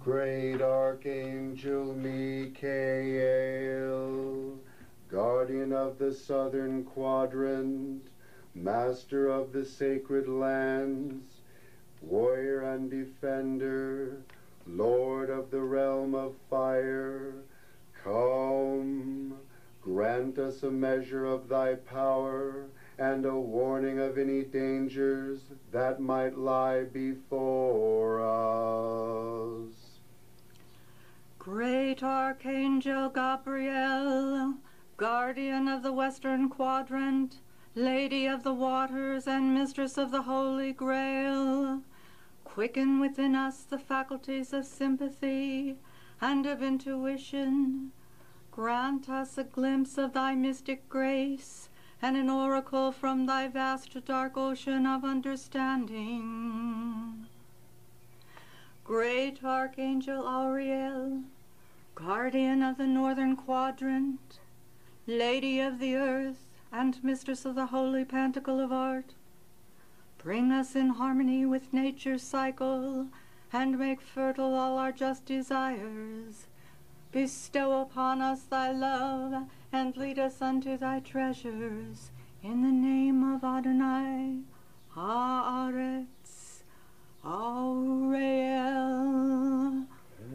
Great Archangel Michael, guardian of the southern quadrant, master of the sacred lands, warrior and defender, lord of the realm of fire, come, grant us a measure of thy power and a warning of any dangers that might lie before us. Great Archangel Gabriel, guardian of the western quadrant, lady of the waters and mistress of the Holy Grail, quicken within us the faculties of sympathy and of intuition. Grant us a glimpse of thy mystic grace and an oracle from thy vast dark ocean of understanding. Great Archangel Auriel, guardian of the northern quadrant, lady of the earth and mistress of the holy pantacle of art, bring us in harmony with nature's cycle and make fertile all our just desires. Bestow upon us thy love and lead us unto thy treasures. In the name of Adonai, Haaretz, Auriel,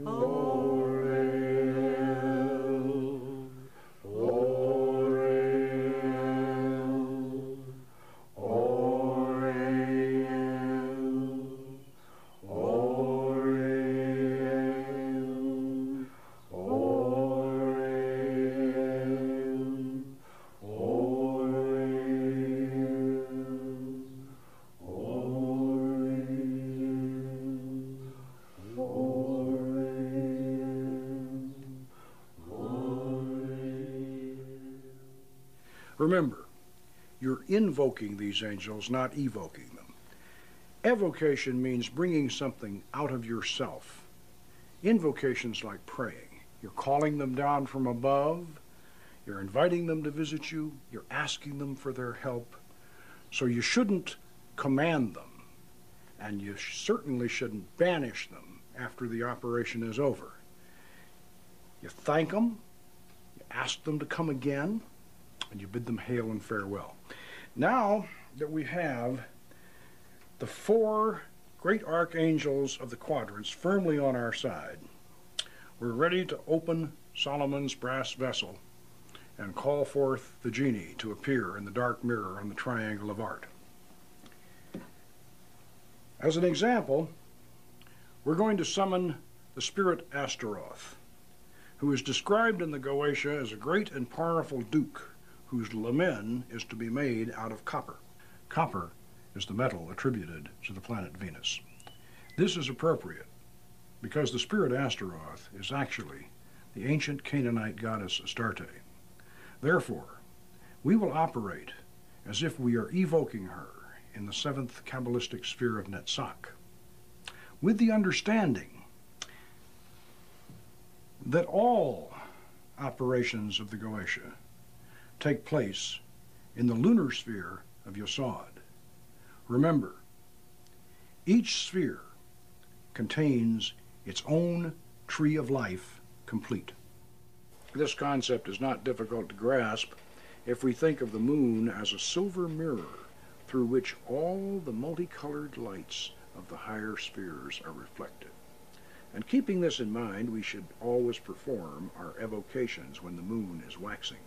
Auriel, Auriel, Auriel, Auriel, Remember, you're invoking these angels, not evoking them. Evocation means bringing something out of yourself. Invocation's like praying. You're calling them down from above, you're inviting them to visit you, you're asking them for their help. So you shouldn't command them, and you certainly shouldn't banish them after the operation is over. You thank them, you ask them to come again, and you bid them hail and farewell. Now that we have the four great archangels of the quadrants firmly on our side, we're ready to open Solomon's brass vessel and call forth the genie to appear in the dark mirror on the triangle of art. As an example, we're going to summon the spirit Astaroth, who is described in the Goetia as a great and powerful duke whose lamen is to be made out of copper. Copper is the metal attributed to the planet Venus. This is appropriate because the spirit Astaroth is actually the ancient Canaanite goddess Astarte. Therefore, we will operate as if we are evoking her in the seventh Kabbalistic sphere of Netzach, with the understanding that all operations of the Goetia take place in the lunar sphere of Yesod. Remember, each sphere contains its own tree of life complete. This concept is not difficult to grasp if we think of the moon as a silver mirror through which all the multicolored lights of the higher spheres are reflected. And keeping this in mind, we should always perform our evocations when the moon is waxing.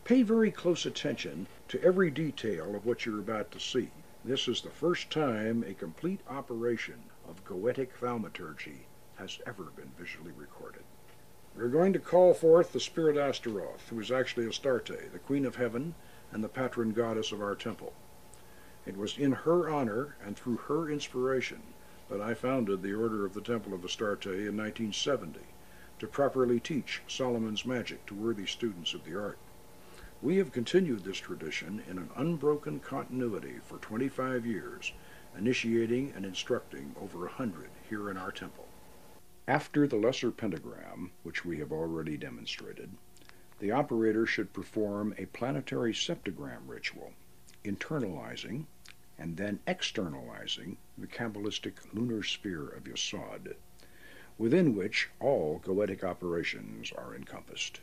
Pay very close attention to every detail of what you're about to see. This is the first time a complete operation of Goetic thaumaturgy has ever been visually recorded. We're going to call forth the Spirit Astaroth, who is actually Astarte, the Queen of Heaven and the patron goddess of our temple. It was in her honor and through her inspiration that I founded the Order of the Temple of Astarte in 1970 to properly teach Solomon's magic to worthy students of the art. We have continued this tradition in an unbroken continuity for 25 years, initiating and instructing over 100 here in our temple. After the lesser pentagram, which we have already demonstrated, the operator should perform a planetary septagram ritual, internalizing and then externalizing the Kabbalistic lunar sphere of Yesod, within which all Goetic operations are encompassed.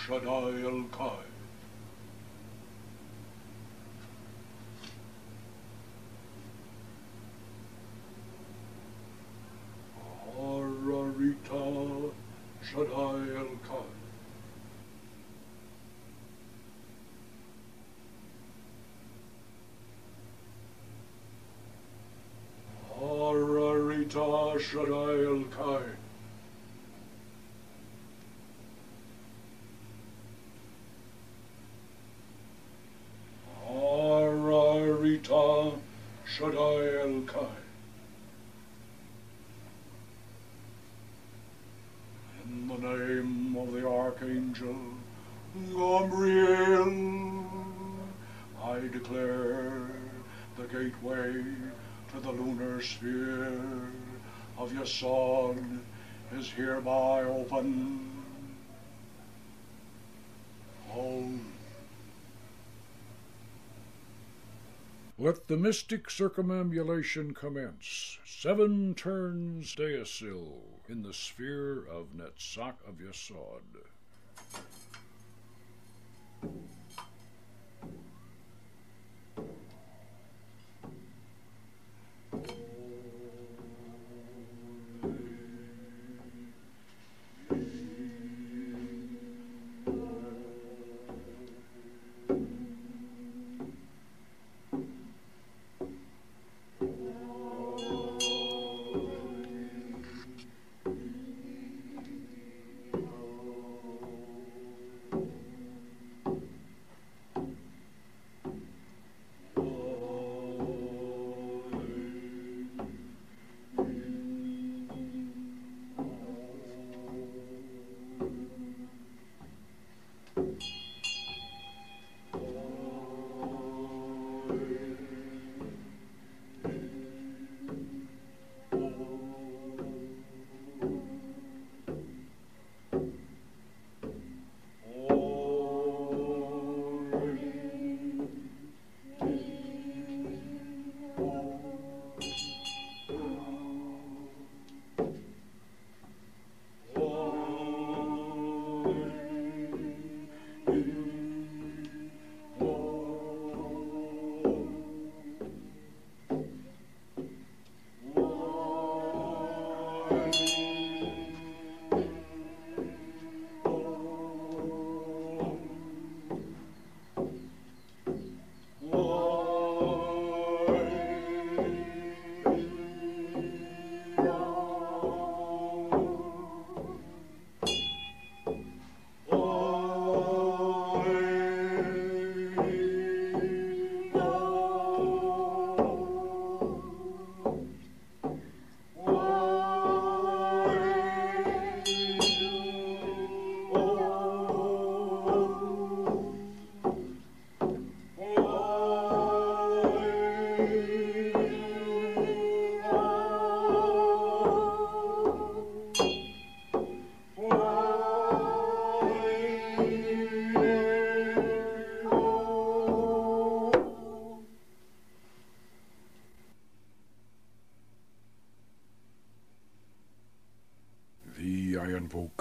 Shaddai El-Kai. Ararita Shaddai El-Kai. Ararita Shaddai El-Kai. Ararita Shaddai El-Kai. In the name of the Archangel Gabriel, I declare the gateway to the lunar sphere of Yesod is hereby open. Om. Let the mystic circumambulation commence. 7 turns Deasil in the sphere of Netzach of Yesod.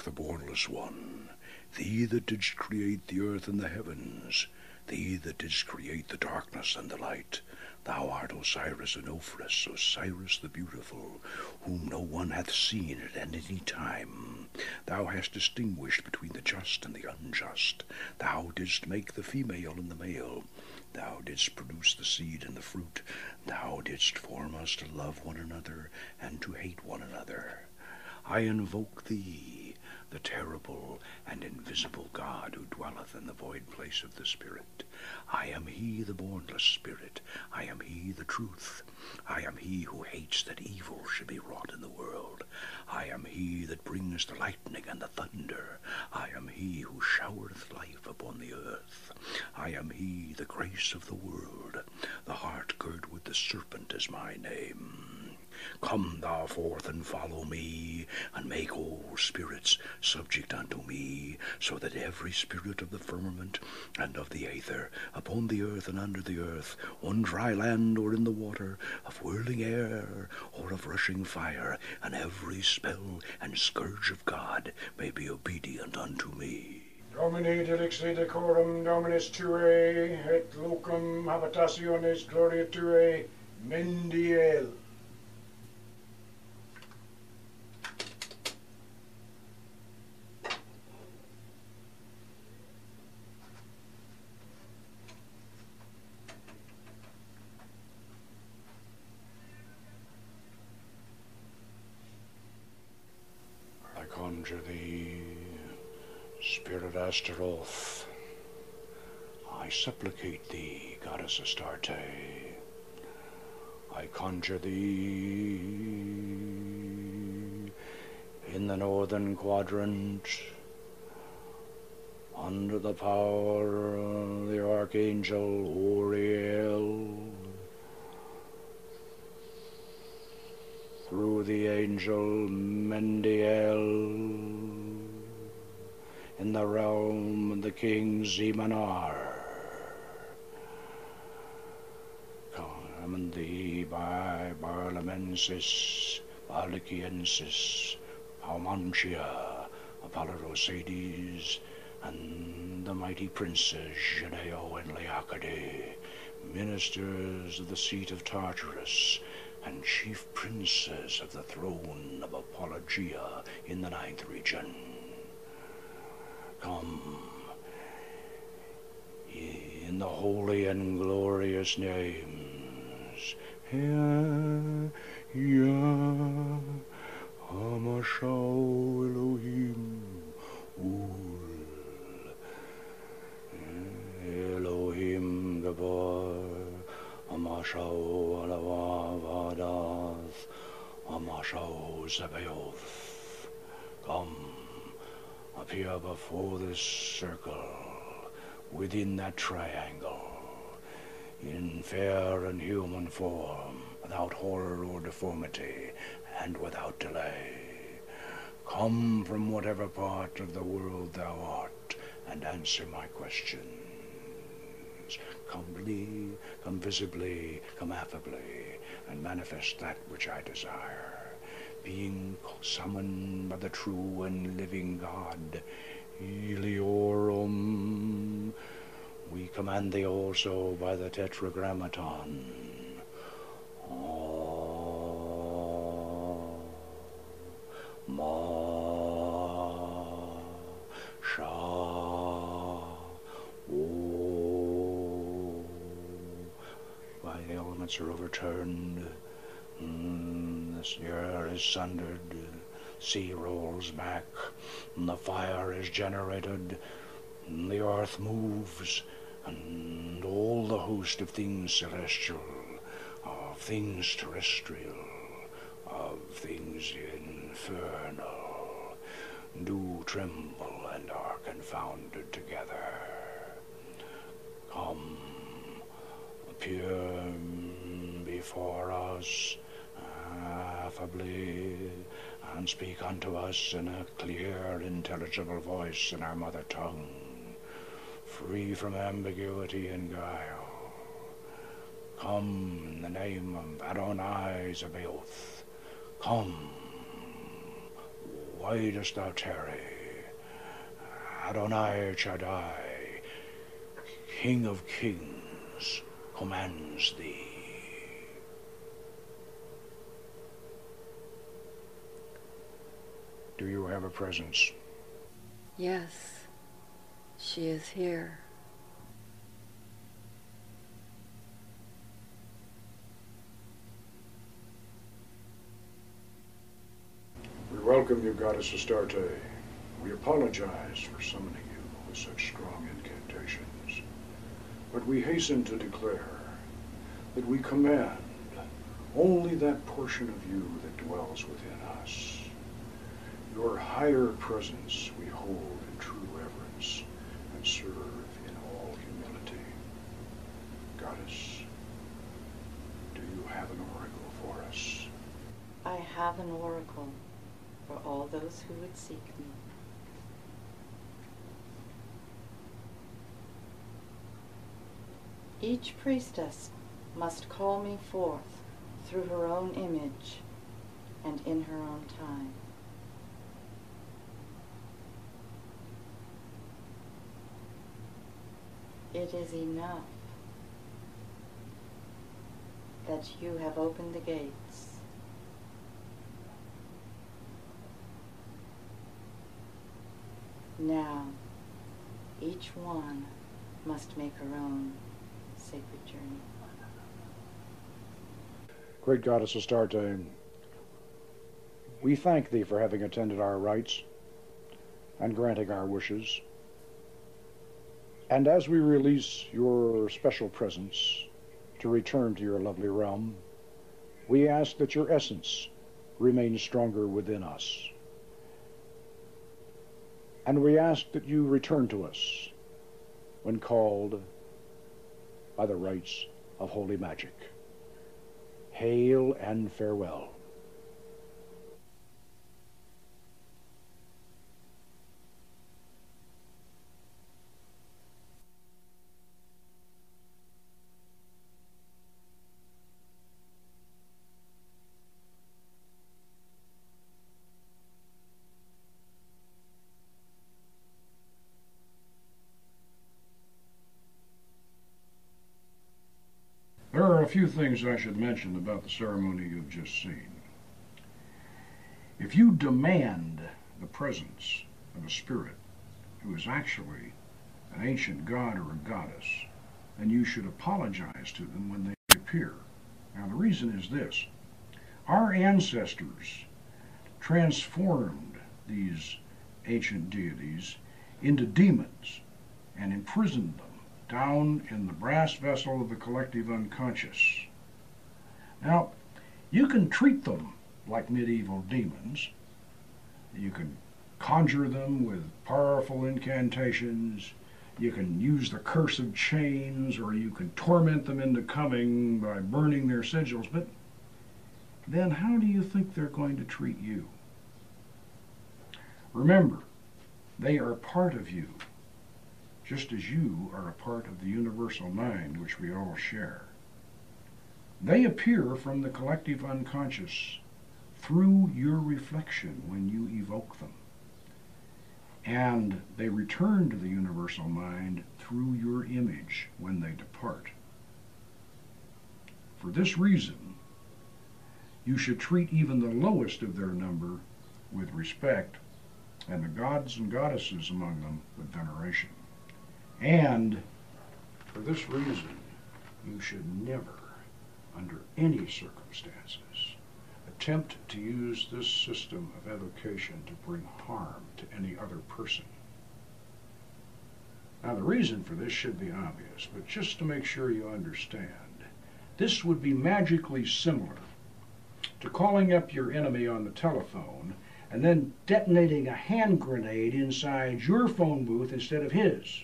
invoke the Bornless One, thee that didst create the earth and the heavens, thee that didst create the darkness and the light. Thou art Osiris and Ophrys, Osiris the beautiful, whom no one hath seen at any time. Thou hast distinguished between the just and the unjust. Thou didst make the female and the male. Thou didst produce the seed and the fruit. Thou didst form us to love one another and to hate one another. I invoke thee, the terrible and invisible God who dwelleth in the void place of the Spirit. I am he, the bornless Spirit. I am he, the truth. I am he who hates that evil should be wrought in the world. I am he that brings the lightning and the thunder. I am he who showereth life upon the earth. I am he, the grace of the world. The heart girt with the serpent is my name. Come thou forth and follow me, and make all spirits subject unto me, so that every spirit of the firmament and of the aether, upon the earth and under the earth, on dry land or in the water, of whirling air or of rushing fire, and every spell and scourge of God may be obedient unto me. Domini delixi decorum Dominus Tue, et locum habitationis gloria Tue, Mendiel. I conjure thee, Spirit Astaroth. I supplicate thee, Goddess Astarte. I conjure thee, in the northern quadrant, under the power of the Archangel Uriel, through the angel Mendiel, in the realm of the king Zemanar, command thee by Barlamensis, Baliciensis, Paumantia, Apollorosades, and the mighty princes Geneo and Leocade, ministers of the seat of Tartarus, and chief princes of the throne of Apologia in the 9th region. Come, in the holy and glorious names, Yah, Hamashau Elohim, Ul, Elohim Gabor, Hamashau Alavavadas, Hamashau Zebaoth. Come, appear before this circle, within that triangle, in fair and human form, without horror or deformity, and without delay. Come from whatever part of the world thou art, and answer my questions. Come visibly, come affably, and manifest that which I desire. Being summoned by the true and living God, Eliorum, we command thee also by the Tetragrammaton. Ma, Sha, O. By the elements are overturned. This air is sundered, sea rolls back, and the fire is generated, and the earth moves, and all the host of things celestial, of things terrestrial, of things infernal, do tremble and are confounded together. Come, appear before us affably, and speak unto us in a clear, intelligible voice in our mother tongue, free from ambiguity and guile. Come in the name of Adonai Zebaoth. Come, why dost thou tarry? Adonai Shaddai, King of Kings, commands thee. Do you have a presence? Yes, she is here. We welcome you, Goddess Astarte. We apologize for summoning you with such strong incantations, but we hasten to declare that we command only that portion of you that dwells within us. Your higher presence we hold in true reverence and serve in all humility. Goddess, do you have an oracle for us? I have an oracle for all those who would seek me. Each priestess must call me forth through her own image and in her own time. It is enough that you have opened the gates. Now, each one must make her own sacred journey. Great Goddess Astarte, we thank thee for having attended our rites and granting our wishes. And as we release your special presence to return to your lovely realm, we ask that your essence remain stronger within us. And we ask that you return to us when called by the rites of holy magic. Hail and farewell. There are a few things I should mention about the ceremony you've just seen. If you demand the presence of a spirit who is actually an ancient god or a goddess, then you should apologize to them when they appear. Now the reason is this. Our ancestors transformed these ancient deities into demons and imprisoned them down in the brass vessel of the collective unconscious. Now, you can treat them like medieval demons. You can conjure them with powerful incantations. You can use the curse of chains, or you can torment them into coming by burning their sigils. But then how do you think they're going to treat you? Remember, they are part of you, just as you are a part of the universal mind which we all share. They appear from the collective unconscious through your reflection when you evoke them. And they return to the universal mind through your image when they depart. For this reason, you should treat even the lowest of their number with respect, and the gods and goddesses among them with veneration. And for this reason, you should never, under any circumstances, attempt to use this system of evocation to bring harm to any other person. Now, the reason for this should be obvious, but just to make sure you understand, this would be magically similar to calling up your enemy on the telephone and then detonating a hand grenade inside your phone booth instead of his.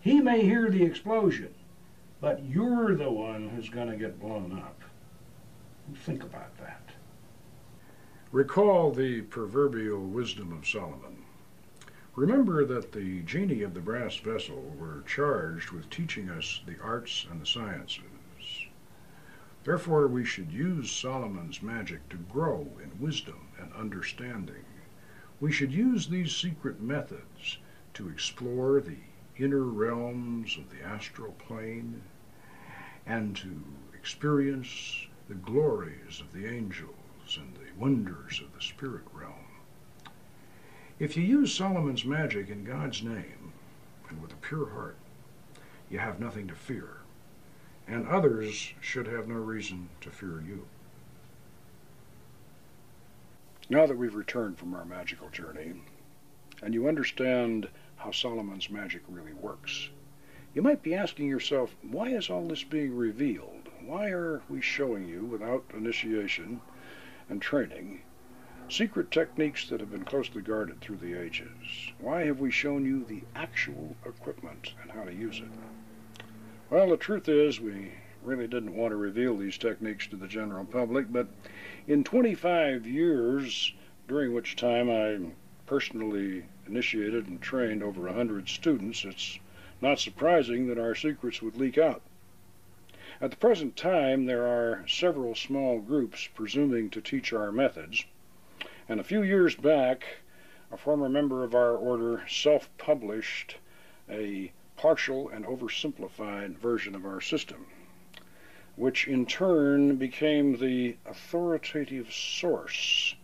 He may hear the explosion, but you're the one who's going to get blown up. Think about that. Recall the proverbial wisdom of Solomon. Remember that the genii of the brass vessel were charged with teaching us the arts and the sciences. Therefore, we should use Solomon's magic to grow in wisdom and understanding, We should use these secret methods to explore the inner realms of the astral plane and to experience the glories of the angels and the wonders of the spirit realm. If you use Solomon's magic in God's name and with a pure heart, you have nothing to fear, and others should have no reason to fear you. Now that we've returned from our magical journey, and you understand how Solomon's magic really works, you might be asking yourself, why is all this being revealed? Why are we showing you, without initiation and training, secret techniques that have been closely guarded through the ages? Why have we shown you the actual equipment and how to use it? Well, the truth is, we really didn't want to reveal these techniques to the general public, but in 25 years, during which time I personally initiated and trained over 100 students, it's not surprising that our secrets would leak out. At the present time, there are several small groups presuming to teach our methods, and a few years back, a former member of our order self-published a partial and oversimplified version of our system, which in turn became the authoritative source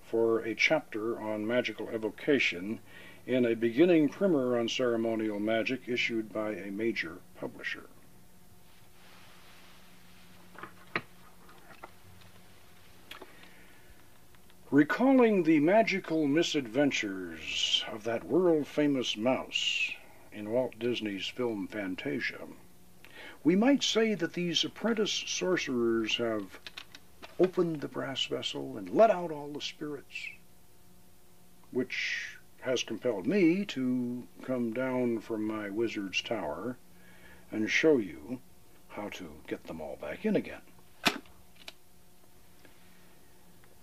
for a chapter on magical evocation in a beginning primer on ceremonial magic issued by a major publisher. Recalling the magical misadventures of that world-famous mouse in Walt Disney's film Fantasia, we might say that these apprentice sorcerers have opened the brass vessel and let out all the spirits, which has compelled me to come down from my wizard's tower and show you how to get them all back in again.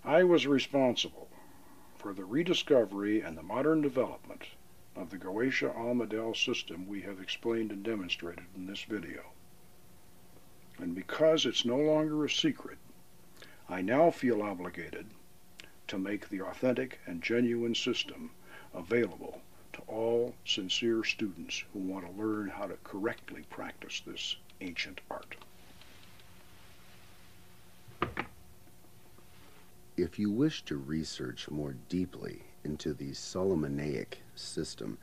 I was responsible for the rediscovery and the modern development of the Goetia Almadel system we have explained and demonstrated in this video. And because it's no longer a secret, I now feel obligated to make the authentic and genuine system available to all sincere students who want to learn how to correctly practice this ancient art. If you wish to research more deeply into the Solomonic system,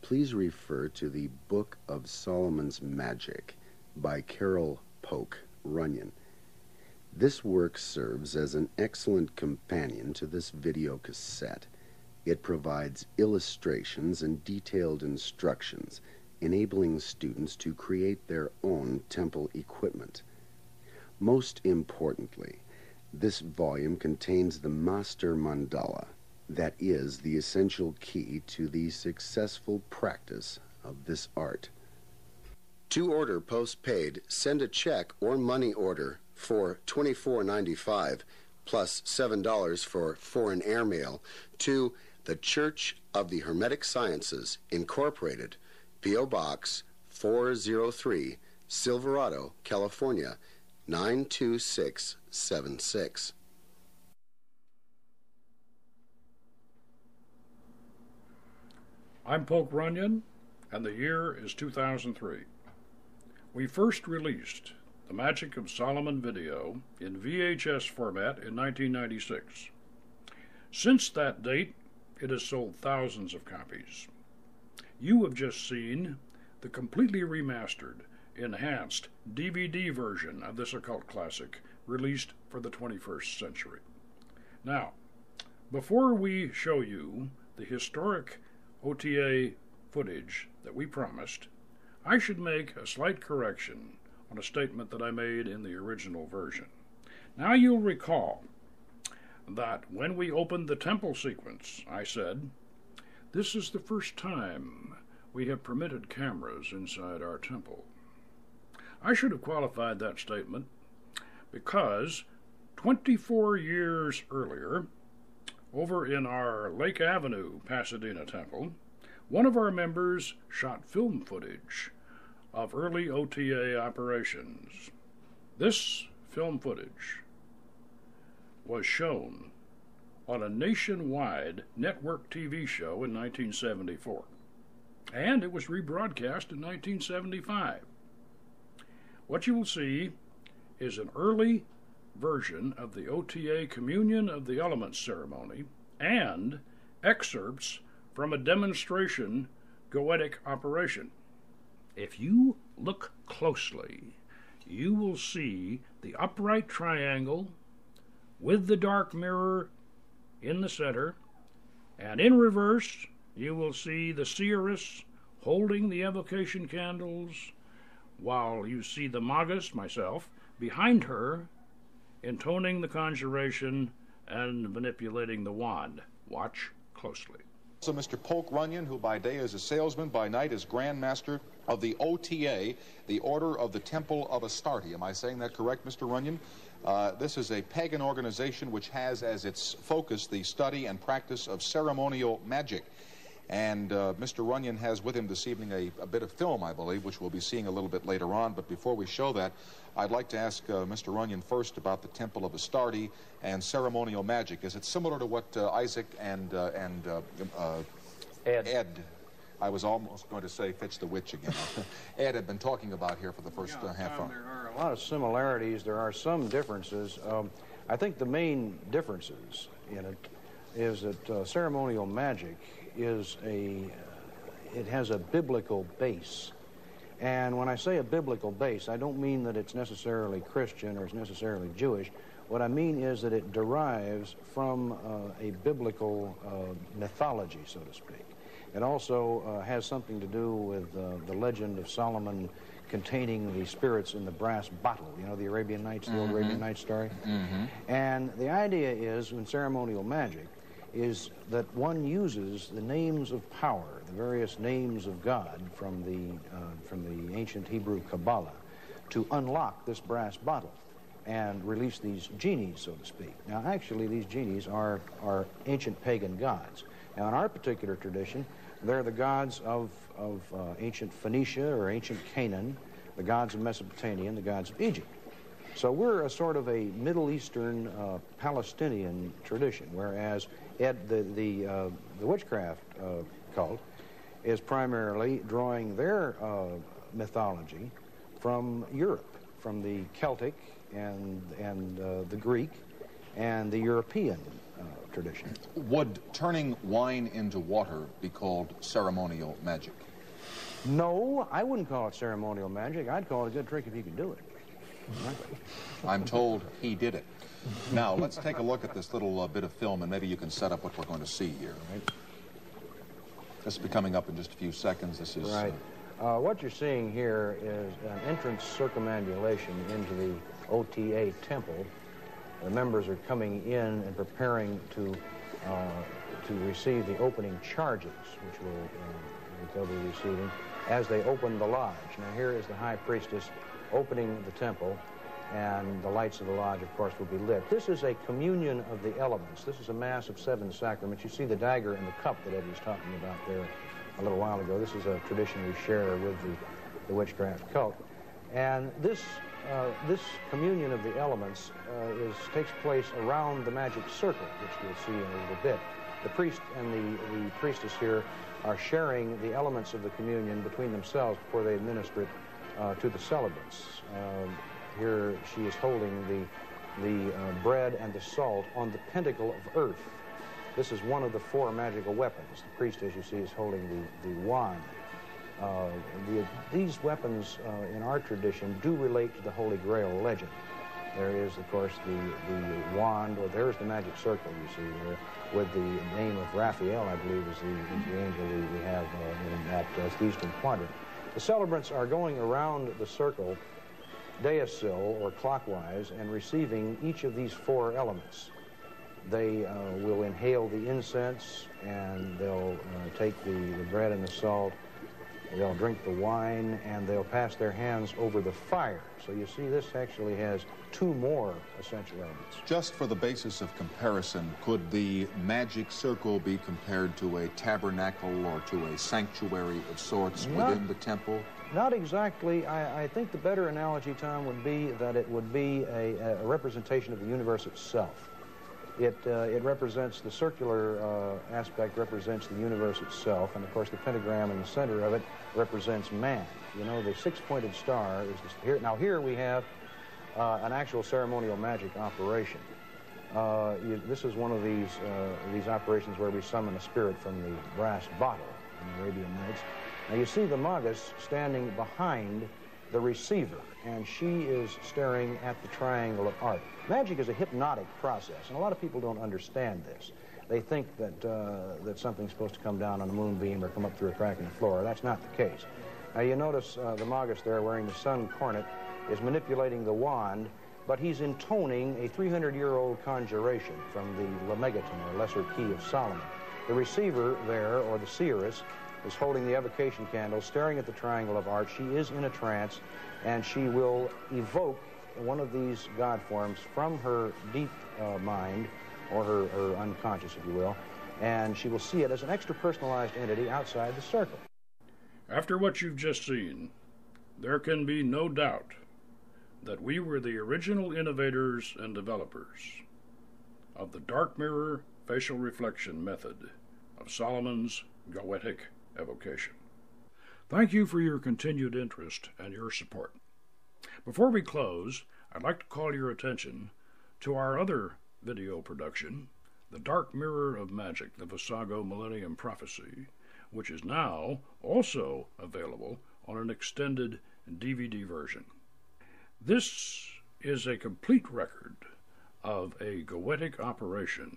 please refer to the Book of Solomon's Magic by Carol Polk Runyon. This work serves as an excellent companion to this video cassette. It provides illustrations and detailed instructions, enabling students to create their own temple equipment. Most importantly, this volume contains the Master Mandala, that is the essential key to the successful practice of this art. To order postpaid, send a check or money order for $24.95 plus $7 for foreign airmail to the Church of the Hermetic Sciences, Incorporated, P.O. Box 403, Silverado, California, 92676. I'm Polk Runyon, and the year is 2003. We first released the Magic of Solomon video in VHS format in 1996. Since that date, it has sold thousands of copies. You have just seen the completely remastered, enhanced DVD version of this occult classic released for the 21st century. Now, before we show you the historic OTA footage that we promised, I should make a slight correction on a statement that I made in the original version. Now you'll recall that when we opened the temple sequence, I said, "This is the first time we have permitted cameras inside our temple." I should have qualified that statement because 24 years earlier, over in our Lake Avenue, Pasadena temple, one of our members shot film footage of early OTA operations. This film footage was shown on a nationwide network TV show in 1974, and it was rebroadcast in 1975. What you will see is an early version of the OTA Communion of the Elements ceremony and excerpts from a demonstration Goetic operation. If you look closely, you will see the upright triangle with the dark mirror in the center, and in reverse you will see the seeress holding the evocation candles, while you see the magus, myself, behind her, intoning the conjuration and manipulating the wand. Watch closely. So Mr. Polk Runyon, who by day is a salesman, by night is Grand Master of the OTA, the Order of the Temple of Astarte. Am I saying that correct, Mr. Runyon? This is a pagan organization which has as its focus the study and practice of ceremonial magic. And Mr. Runyon has with him this evening a bit of film, I believe, which we'll be seeing a little bit later on. But before we show that, I'd like to ask Mr. Runyon first about the Temple of Astarte and ceremonial magic. Is it similar to what Isaac and Ed, I was almost going to say Fitch the Witch again, Ed had been talking about here for the first half hour? There are a lot of similarities. There are some differences. I think the main differences in it is that ceremonial magic is it has a biblical base. And when I say a biblical base, I don't mean that it's necessarily Christian or it's necessarily Jewish. What I mean is that it derives from a biblical mythology, so to speak. It also has something to do with the legend of Solomon containing the spirits in the brass bottle. You know, the Arabian Nights, the old Arabian Nights story? And the idea is, in ceremonial magic, is that one uses the names of power, the various names of God from the ancient Hebrew Kabbalah, to unlock this brass bottle and release these genies, so to speak. Now, actually, these genies are ancient pagan gods. Now, in our particular tradition, they're the gods of ancient Phoenicia or ancient Canaan, the gods of Mesopotamia, and the gods of Egypt. So we're a sort of a Middle Eastern Palestinian tradition, whereas the witchcraft cult is primarily drawing their mythology from Europe, from the Celtic and the Greek and the European tradition. Would turning wine into water be called ceremonial magic? No, I wouldn't call it ceremonial magic. I'd call it a good trick if you could do it. I'm told he did it. Now, let's take a look at this little bit of film, and maybe you can set up what we're going to see here. Right? This will be coming up in just a few seconds. This is... Right. What you're seeing here is an entrance circumambulation into the OTA temple. The members are coming in and preparing to receive the opening charges, which they'll be receiving as they open the lodge. Now, here is the high priestess opening the temple, and the lights of the lodge, of course, will be lit. This is a communion of the elements. This is a mass of 7 sacraments. You see the dagger and the cup that Ed was talking about there a little while ago. This is a tradition we share with the witchcraft cult. And this communion of the elements takes place around the magic circle, which we'll see in a little bit. The priest and the priestess here are sharing the elements of the communion between themselves before they administer it to the celebrants. Here she is holding the bread and the salt on the pentacle of earth. This is one of the 4 magical weapons. The priest, as you see, is holding the wand. These weapons in our tradition do relate to the Holy Grail legend. There is, of course, the wand, or there's the magic circle you see there, with the name of Raphael, I believe, is the angel we have in that eastern quadrant. The celebrants are going around the circle, deicil, or clockwise, and receiving each of these 4 elements. They will inhale the incense, and they'll take the bread and the salt, they'll drink the wine, and they'll pass their hands over the fire. So you see, this actually has 2 more essential elements. Just for the basis of comparison, could the magic circle be compared to a tabernacle or to a sanctuary of sorts within the temple? Not exactly. I think the better analogy, Tom, would be that it would be a representation of the universe itself. It represents, the circular aspect represents the universe itself, and of course the pentagram in the center of it represents man. You know, the six-pointed star is here. Now here we have an actual ceremonial magic operation. This is one of these operations where we summon a spirit from the brass bottle in the Arabian Nights. Now you see the Magus standing behind the receiver, and she is staring at the triangle of art. Magic is a hypnotic process, and a lot of people don't understand this. They think that that something's supposed to come down on a moonbeam or come up through a crack in the floor. That's not the case. Now you notice the Magus there wearing the sun cornet is manipulating the wand, but he's intoning a 300-year-old conjuration from the Lemegeton, or Lesser Key of Solomon. The receiver there, or the seeress, is holding the evocation candle, staring at the triangle of art. She is in a trance, and she will evoke one of these god forms from her deep mind, or her unconscious, if you will, and she will see it as an extra-personalized entity outside the circle. After what you've just seen, there can be no doubt that we were the original innovators and developers of the dark mirror facial reflection method of Solomon's Goetic evocation. Thank you for your continued interest and your support. Before we close, I'd like to call your attention to our other video production, The Dark Mirror of Magic, the Vassago Millennium Prophecy, which is now also available on an extended DVD version. This is a complete record of a Goetic operation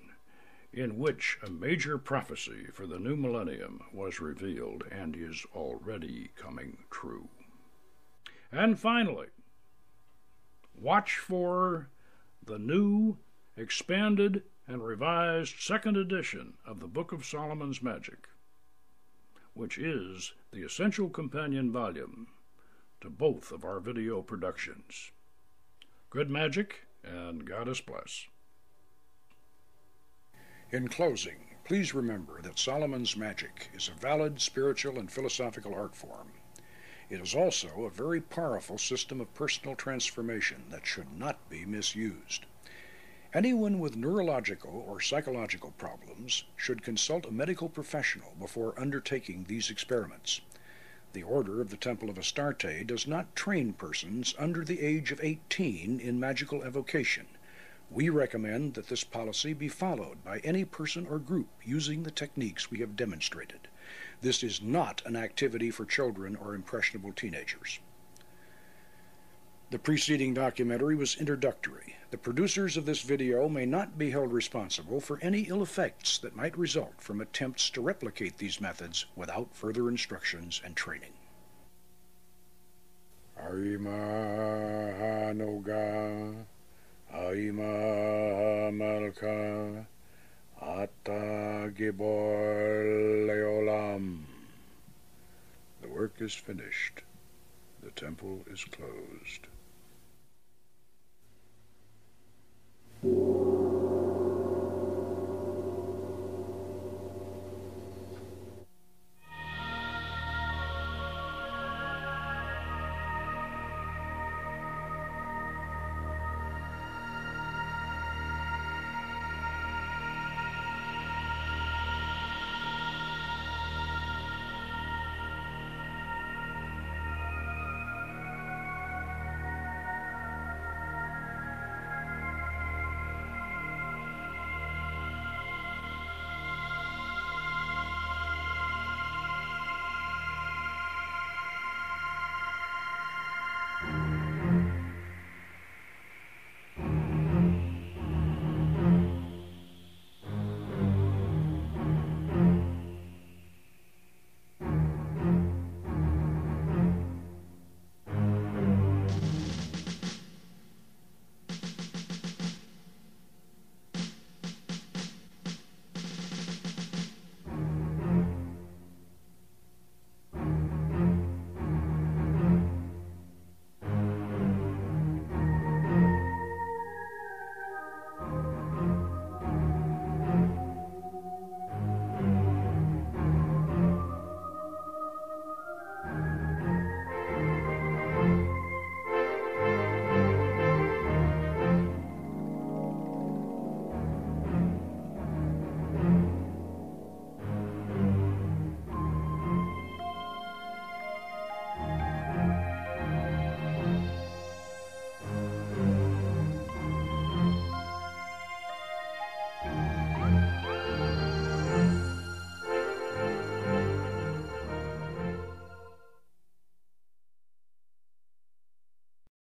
in which a major prophecy for the new millennium was revealed and is already coming true. And finally, watch for the new, expanded, and revised second edition of the Book of Solomon's Magic, which is the essential companion volume to both of our video productions. Good magic, and Goddess bless. In closing, please remember that Solomon's Magic is a valid spiritual and philosophical art form. It is also a very powerful system of personal transformation that should not be misused. Anyone with neurological or psychological problems should consult a medical professional before undertaking these experiments. The Order of the Temple of Astarte does not train persons under the age of 18 in magical evocation. We recommend that this policy be followed by any person or group using the techniques we have demonstrated. This is not an activity for children or impressionable teenagers. The preceding documentary was introductory. The producers of this video may not be held responsible for any ill effects that might result from attempts to replicate these methods without further instructions and training. Aima Hanoga, Aima Malka, Ata Gibor Leolam. The work is finished. The temple is closed.